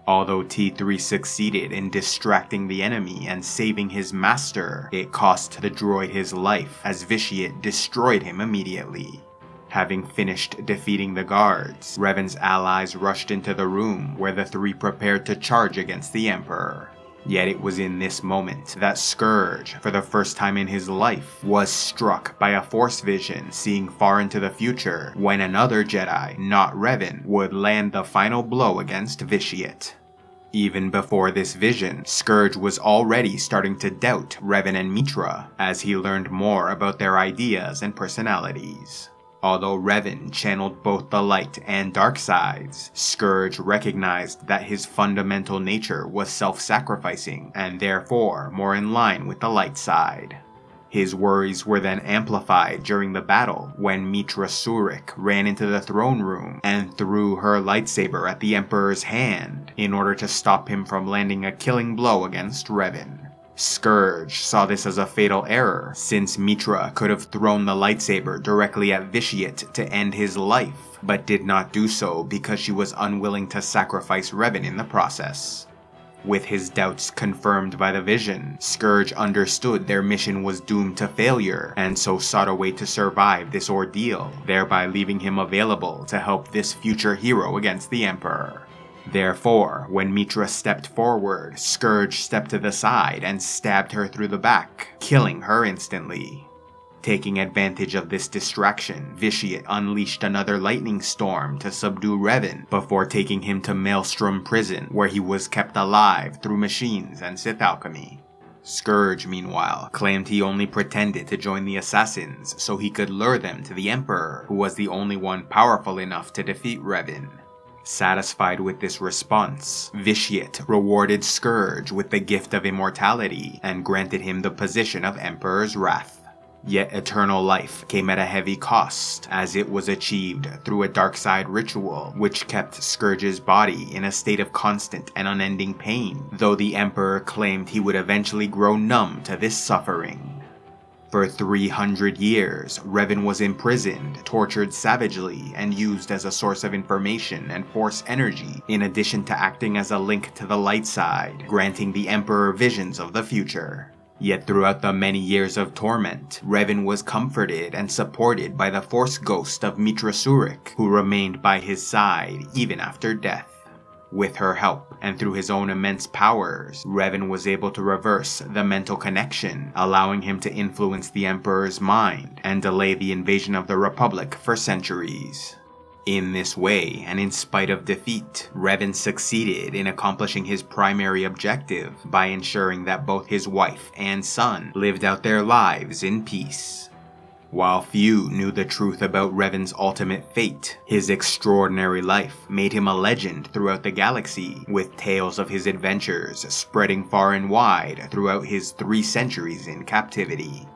Although T3 succeeded in distracting the enemy and saving his master, it cost the droid his life as Vitiate destroyed him immediately. Having finished defeating the guards, Revan's allies rushed into the room where the three prepared to charge against the Emperor. Yet it was in this moment that Scourge, for the first time in his life, was struck by a Force vision seeing far into the future when another Jedi, not Revan, would land the final blow against Vitiate. Even before this vision, Scourge was already starting to doubt Revan and Mitra as he learned more about their ideas and personalities. Although Revan channeled both the light and dark sides, Scourge recognized that his fundamental nature was self-sacrificing and therefore more in line with the light side. His worries were then amplified during the battle when Mitra Surik ran into the throne room and threw her lightsaber at the Emperor's hand in order to stop him from landing a killing blow against Revan. Scourge saw this as a fatal error, since Mitra could have thrown the lightsaber directly at Vitiate to end his life, but did not do so because she was unwilling to sacrifice Revan in the process. With his doubts confirmed by the vision, Scourge understood their mission was doomed to failure, and so sought a way to survive this ordeal, thereby leaving him available to help this future hero against the Emperor. Therefore, when Mitra stepped forward, Scourge stepped to the side and stabbed her through the back, killing her instantly. Taking advantage of this distraction, Vitiate unleashed another lightning storm to subdue Revan before taking him to Maelstrom Prison, where he was kept alive through machines and Sith alchemy. Scourge, meanwhile, claimed he only pretended to join the assassins so he could lure them to the Emperor, who was the only one powerful enough to defeat Revan. Satisfied with this response, Vitiate rewarded Scourge with the gift of immortality and granted him the position of Emperor's Wrath. Yet eternal life came at a heavy cost, as it was achieved through a dark side ritual which kept Scourge's body in a state of constant and unending pain, though the Emperor claimed he would eventually grow numb to this suffering. For 300 years, Revan was imprisoned, tortured savagely, and used as a source of information and Force energy, in addition to acting as a link to the light side, granting the Emperor visions of the future. Yet throughout the many years of torment, Revan was comforted and supported by the Force ghost of Mitra Surik, who remained by his side even after death. With her help, and through his own immense powers, Revan was able to reverse the mental connection, allowing him to influence the Emperor's mind and delay the invasion of the Republic for centuries. In this way, and in spite of defeat, Revan succeeded in accomplishing his primary objective by ensuring that both his wife and son lived out their lives in peace. While few knew the truth about Revan's ultimate fate, his extraordinary life made him a legend throughout the galaxy, with tales of his adventures spreading far and wide throughout his 3 centuries in captivity.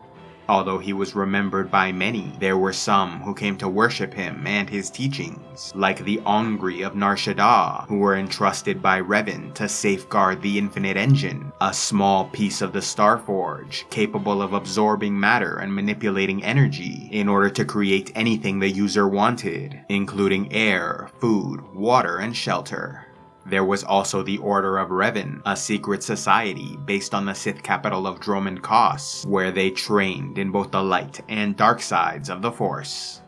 Although he was remembered by many, there were some who came to worship him and his teachings, like the Ongri of Nar Shaddaa, who were entrusted by Revan to safeguard the Infinite Engine, a small piece of the Starforge capable of absorbing matter and manipulating energy in order to create anything the user wanted, including air, food, water, and shelter. There was also the Order of Revan, a secret society based on the Sith capital of Dromund Kaas, where they trained in both the light and dark sides of the Force.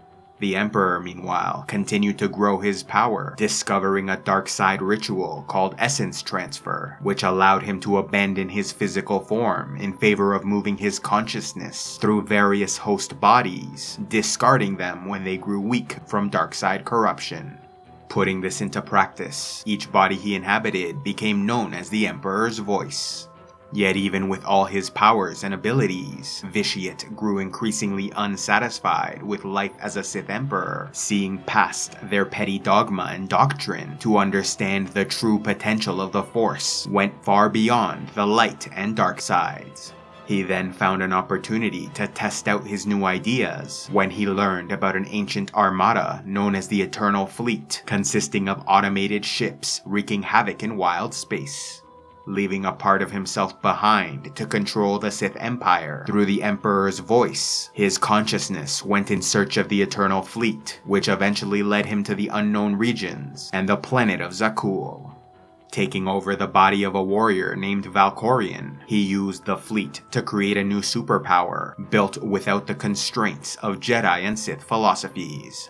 The Emperor, meanwhile, continued to grow his power, discovering a dark side ritual called Essence Transfer, which allowed him to abandon his physical form in favor of moving his consciousness through various host bodies, discarding them when they grew weak from dark side corruption. Putting this into practice, each body he inhabited became known as the Emperor's voice. Yet even with all his powers and abilities, Vitiate grew increasingly unsatisfied with life as a Sith Emperor, seeing past their petty dogma and doctrine to understand the true potential of the Force went far beyond the light and dark sides. He then found an opportunity to test out his new ideas when he learned about an ancient armada known as the Eternal Fleet, consisting of automated ships wreaking havoc in wild space. Leaving a part of himself behind to control the Sith Empire through the Emperor's voice, his consciousness went in search of the Eternal Fleet, which eventually led him to the unknown regions and the planet of Zakuul. Taking over the body of a warrior named Valkorion, he used the fleet to create a new superpower built without the constraints of Jedi and Sith philosophies.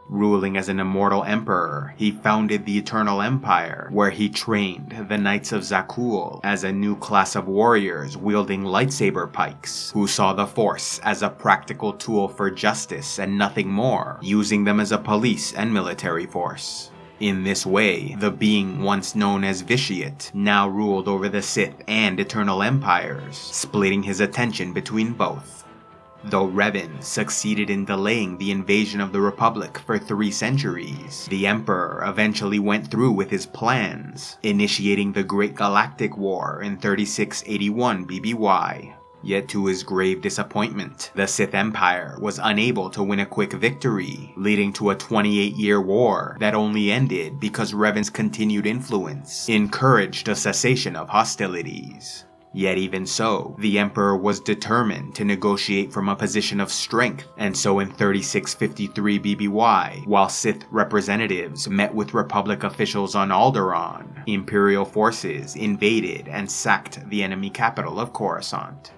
Ruling as an immortal emperor, he founded the Eternal Empire, where he trained the Knights of Zakuul as a new class of warriors wielding lightsaber pikes, who saw the Force as a practical tool for justice and nothing more, using them as a police and military force. In this way, the being once known as Vitiate now ruled over the Sith and Eternal Empires, splitting his attention between both. Though Revan succeeded in delaying the invasion of the Republic for 3 centuries, the Emperor eventually went through with his plans, initiating the Great Galactic War in 3681 BBY. Yet to his grave disappointment, the Sith Empire was unable to win a quick victory, leading to a 28-year war that only ended because Revan's continued influence encouraged a cessation of hostilities. Yet even so, the Emperor was determined to negotiate from a position of strength, and so in 3653 BBY, while Sith representatives met with Republic officials on Alderaan, Imperial forces invaded and sacked the enemy capital of Coruscant.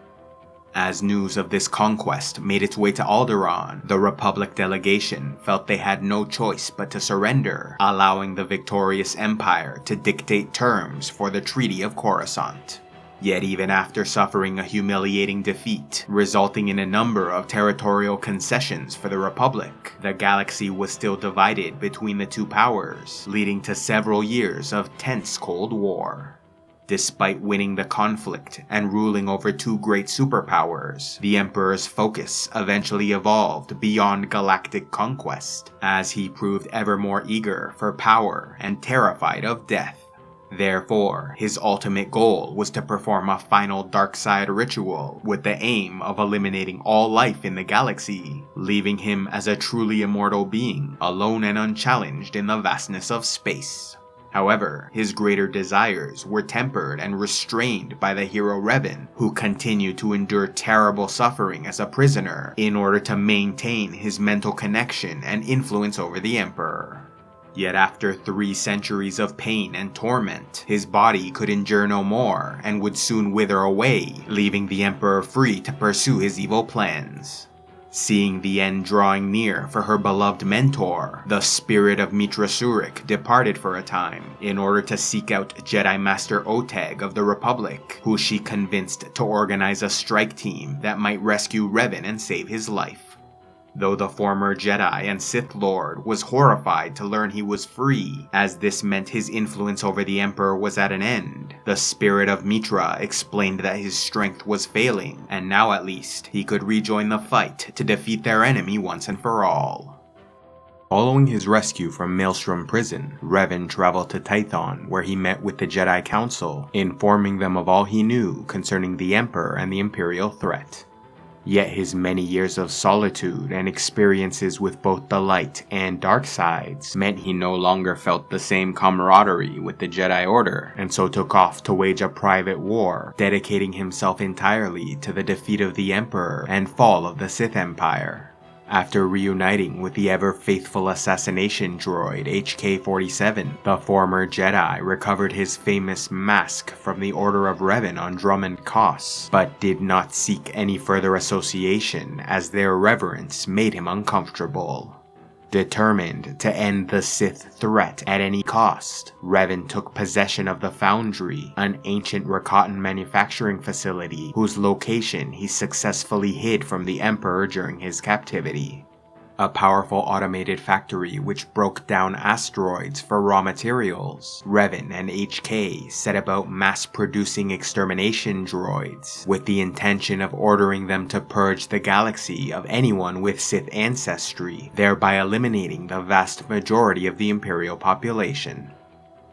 As news of this conquest made its way to Alderaan, the Republic delegation felt they had no choice but to surrender, allowing the victorious Empire to dictate terms for the Treaty of Coruscant. Yet even after suffering a humiliating defeat, resulting in a number of territorial concessions for the Republic, the galaxy was still divided between the two powers, leading to several years of tense Cold War. Despite winning the conflict and ruling over 2 great superpowers, the Emperor's focus eventually evolved beyond galactic conquest, as he proved ever more eager for power and terrified of death. Therefore, his ultimate goal was to perform a final dark side ritual with the aim of eliminating all life in the galaxy, leaving him as a truly immortal being, alone and unchallenged in the vastness of space. However, his greater desires were tempered and restrained by the hero Revan, who continued to endure terrible suffering as a prisoner in order to maintain his mental connection and influence over the Emperor. Yet after 3 centuries of pain and torment, his body could endure no more and would soon wither away, leaving the Emperor free to pursue his evil plans. Seeing the end drawing near for her beloved mentor, the spirit of Mitra Surik departed for a time in order to seek out Jedi Master Oteg of the Republic, who she convinced to organize a strike team that might rescue Revan and save his life. Though the former Jedi and Sith Lord was horrified to learn he was free, as this meant his influence over the Emperor was at an end, the spirit of Mitra explained that his strength was failing, and now at least he could rejoin the fight to defeat their enemy once and for all. Following his rescue from Maelstrom Prison, Revan traveled to Tython, where he met with the Jedi Council, informing them of all he knew concerning the Emperor and the Imperial threat. Yet his many years of solitude and experiences with both the light and dark sides meant he no longer felt the same camaraderie with the Jedi Order, and so took off to wage a private war, dedicating himself entirely to the defeat of the Emperor and fall of the Sith Empire. After reuniting with the ever-faithful assassination droid HK-47, the former Jedi recovered his famous mask from the Order of Revan on Drummond Koss, but did not seek any further association as their reverence made him uncomfortable. Determined to end the Sith threat at any cost, Revan took possession of the Foundry, an ancient Rakatan manufacturing facility whose location he successfully hid from the Emperor during his captivity. A powerful automated factory which broke down asteroids for raw materials, Revan and HK set about mass-producing extermination droids, with the intention of ordering them to purge the galaxy of anyone with Sith ancestry, thereby eliminating the vast majority of the Imperial population.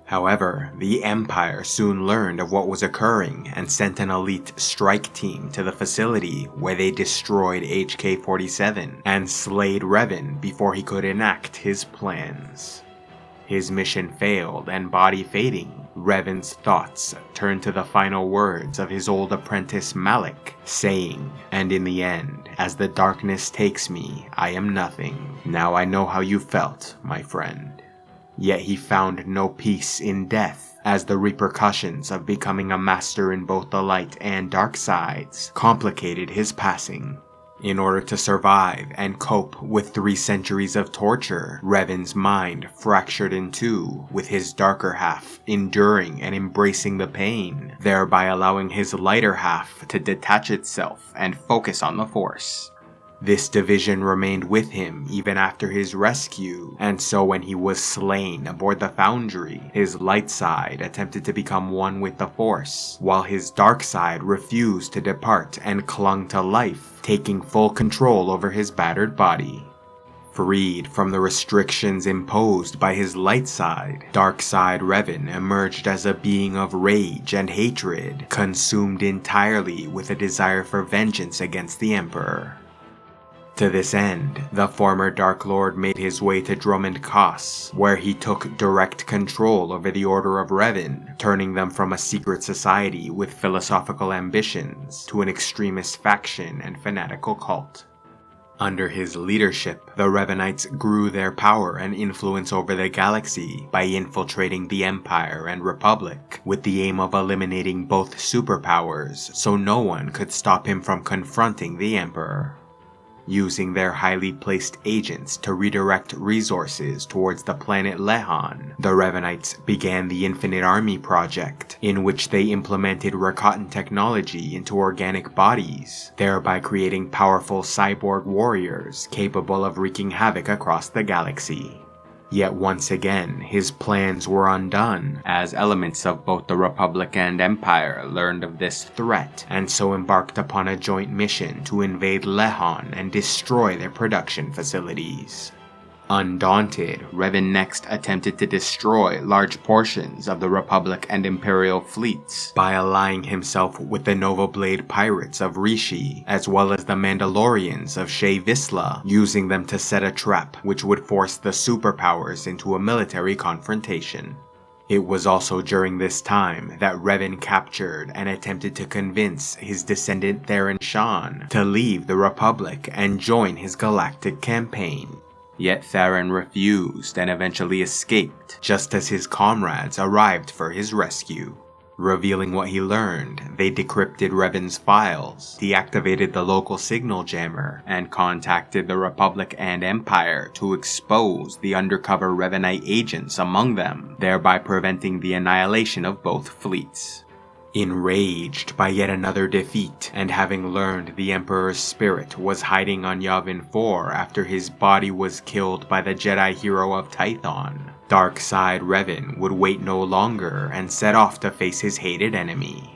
However, the Empire soon learned of what was occurring and sent an elite strike team to the facility where they destroyed HK-47 and slayed Revan before he could enact his plans. His mission failed and body fading, Revan's thoughts turned to the final words of his old apprentice Malak, saying, "And in the end, as the darkness takes me, I am nothing. Now I know how you felt, my friend." Yet he found no peace in death, as the repercussions of becoming a master in both the light and dark sides complicated his passing. In order to survive and cope with 3 centuries of torture, Revan's mind fractured in two, with his darker half enduring and embracing the pain, thereby allowing his lighter half to detach itself and focus on the Force. This division remained with him even after his rescue, and so when he was slain aboard the Foundry, his light side attempted to become one with the Force, while his dark side refused to depart and clung to life, taking full control over his battered body. Freed from the restrictions imposed by his light side, dark side Revan emerged as a being of rage and hatred, consumed entirely with a desire for vengeance against the Emperor. To this end, the former Dark Lord made his way to Drummond Koss, where he took direct control over the Order of Revan, turning them from a secret society with philosophical ambitions to an extremist faction and fanatical cult. Under his leadership, the Revanites grew their power and influence over the galaxy by infiltrating the Empire and Republic, with the aim of eliminating both superpowers so no one could stop him from confronting the Emperor. Using their highly placed agents to redirect resources towards the planet Lehan, the Revanites began the Infinite Army Project, in which they implemented Rakatan technology into organic bodies, thereby creating powerful cyborg warriors capable of wreaking havoc across the galaxy. Yet once again, his plans were undone, as elements of both the Republic and Empire learned of this threat, and so embarked upon a joint mission to invade Lehan and destroy their production facilities. Undaunted, Revan next attempted to destroy large portions of the Republic and Imperial fleets by allying himself with the Nova Blade pirates of Rishi, as well as the Mandalorians of Shea Visla, using them to set a trap which would force the superpowers into a military confrontation. It was also during this time that Revan captured and attempted to convince his descendant Theron Shan to leave the Republic and join his galactic campaign. Yet Theron refused and eventually escaped, just as his comrades arrived for his rescue. Revealing what he learned, they decrypted Revan's files, deactivated the local signal jammer, and contacted the Republic and Empire to expose the undercover Revanite agents among them, thereby preventing the annihilation of both fleets. Enraged by yet another defeat, and having learned the Emperor's spirit was hiding on Yavin 4 after his body was killed by the Jedi hero of Tython, Darkside Revan would wait no longer and set off to face his hated enemy.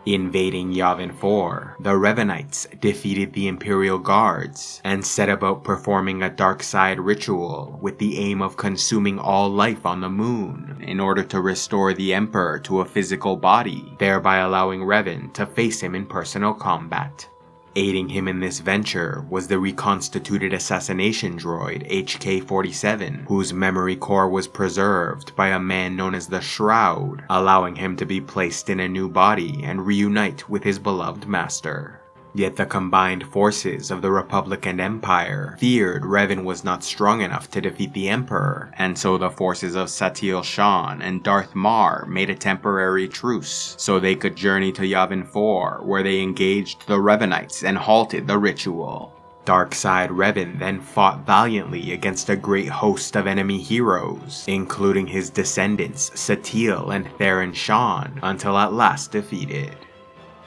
Invading Yavin 4, the Revanites defeated the Imperial Guards and set about performing a dark side ritual with the aim of consuming all life on the moon in order to restore the Emperor to a physical body, thereby allowing Revan to face him in personal combat. Aiding him in this venture was the reconstituted assassination droid HK-47, whose memory core was preserved by a man known as the Shroud, allowing him to be placed in a new body and reunite with his beloved master. Yet the combined forces of the Republic and Empire feared Revan was not strong enough to defeat the Emperor, and so the forces of Satiel Shan and Darth Mar made a temporary truce so they could journey to Yavin 4, where they engaged the Revanites and halted the ritual. Darkside Revan then fought valiantly against a great host of enemy heroes, including his descendants Satiel and Theron Shan, until at last defeated.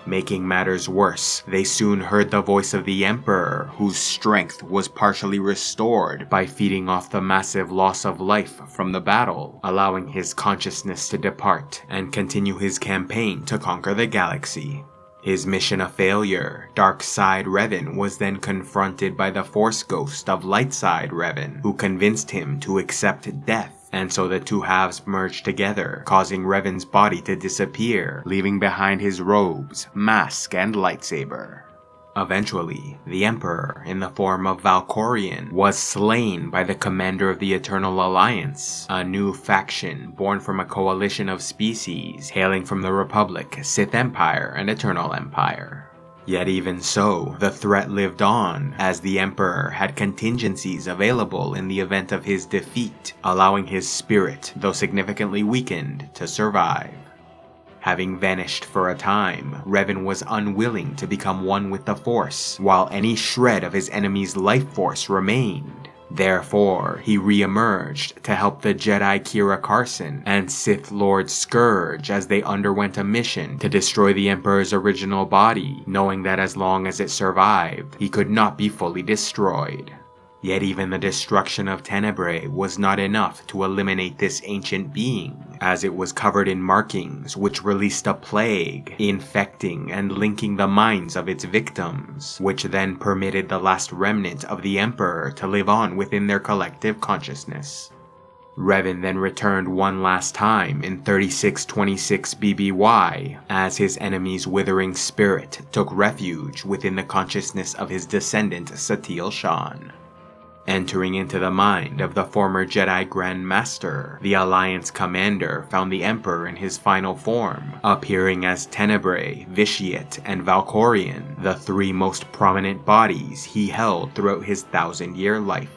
Making matters worse, they soon heard the voice of the Emperor, whose strength was partially restored by feeding off the massive loss of life from the battle, allowing his consciousness to depart and continue his campaign to conquer the galaxy. His mission a failure, Darkside Revan was then confronted by the Force Ghost of Lightside Revan, who convinced him to accept death. And so the two halves merged together, causing Revan's body to disappear, leaving behind his robes, mask, and lightsaber. Eventually, the Emperor, in the form of Valkorion, was slain by the commander of the Eternal Alliance, a new faction born from a coalition of species hailing from the Republic, Sith Empire, and Eternal Empire. Yet even so, the threat lived on, as the Emperor had contingencies available in the event of his defeat, allowing his spirit, though significantly weakened, to survive. Having vanished for a time, Revan was unwilling to become one with the Force, while any shred of his enemy's life force remained. Therefore, he re-emerged to help the Jedi Kira Carson and Sith Lord Scourge as they underwent a mission to destroy the Emperor's original body, knowing that as long as it survived, he could not be fully destroyed. Yet even the destruction of Tenebrae was not enough to eliminate this ancient being, as it was covered in markings which released a plague, infecting and linking the minds of its victims, which then permitted the last remnant of the Emperor to live on within their collective consciousness. Revan then returned one last time in 3626 BBY, as his enemy's withering spirit took refuge within the consciousness of his descendant Satiel Shan. Entering into the mind of the former Jedi Grand Master, the Alliance commander found the Emperor in his final form, appearing as Tenebrae, Vitiate, and Valkorion, the three most prominent bodies he held throughout his 1,000-year life.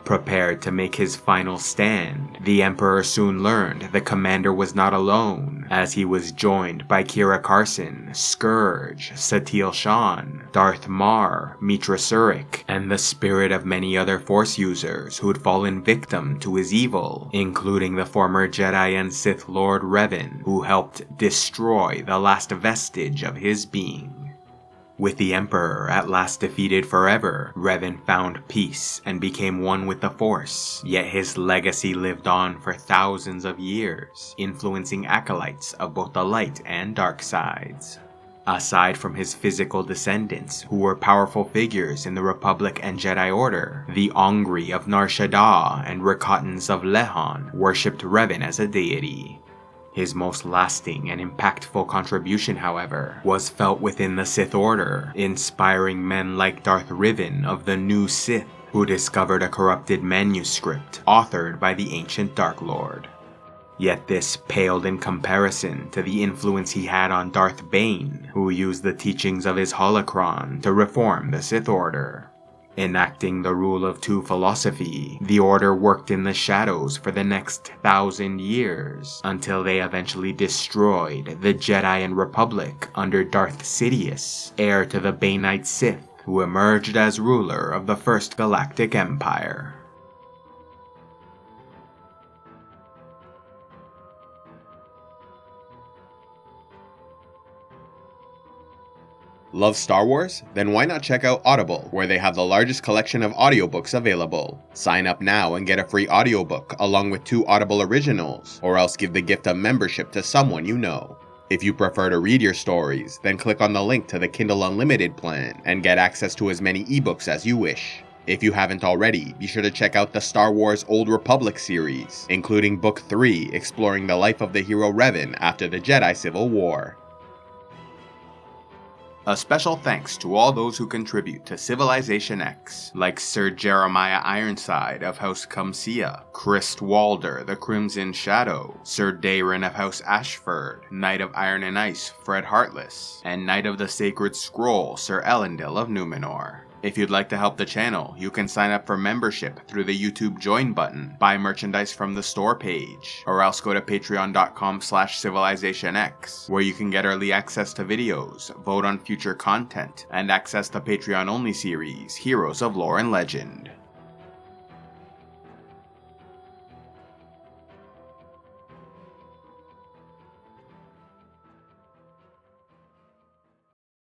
Prepared to make his final stand, the Emperor soon learned the commander was not alone, as he was joined by Kira Carson, Scourge, Satiel Shan, Darth Mar, Mitra Surik, and the spirit of many other Force users who had fallen victim to his evil, including the former Jedi and Sith Lord Revan, who helped destroy the last vestige of his being. With the Emperor at last defeated forever, Revan found peace and became one with the Force, yet his legacy lived on for thousands of years, influencing acolytes of both the light and dark sides. Aside from his physical descendants, who were powerful figures in the Republic and Jedi Order, the Ongri of Nar Shaddaa and Rakatans of Lehan worshipped Revan as a deity. His most lasting and impactful contribution, however, was felt within the Sith Order, inspiring men like Darth Revan of the New Sith, who discovered a corrupted manuscript authored by the ancient Dark Lord. Yet this paled in comparison to the influence he had on Darth Bane, who used the teachings of his holocron to reform the Sith Order. Enacting the rule of two philosophy, the Order worked in the shadows for the next 1,000 years, until they eventually destroyed the Jedi and Republic under Darth Sidious, heir to the Baneite Sith, who emerged as ruler of the First Galactic Empire. Love Star Wars? Then why not check out Audible, where they have the largest collection of audiobooks available. Sign up now and get a free audiobook along with 2 Audible originals, or else give the gift of membership to someone you know. If you prefer to read your stories, then click on the link to the Kindle Unlimited plan and get access to as many ebooks as you wish. If you haven't already, be sure to check out the Star Wars Old Republic series, including Book 3 exploring the life of the hero Revan after the Jedi Civil War. A special thanks to all those who contribute to Civilization X, like Sir Jeremiah Ironside of House Cumcia, Christ Walder, the Crimson Shadow, Sir Daeron of House Ashford, Knight of Iron and Ice, Fred Heartless, and Knight of the Sacred Scroll, Sir Elendil of Numenor. If you'd like to help the channel, you can sign up for membership through the YouTube join button, buy merchandise from the store page, or else go to patreon.com/civilizationx, where you can get early access to videos, vote on future content, and access the Patreon only series, Heroes of Lore and Legend.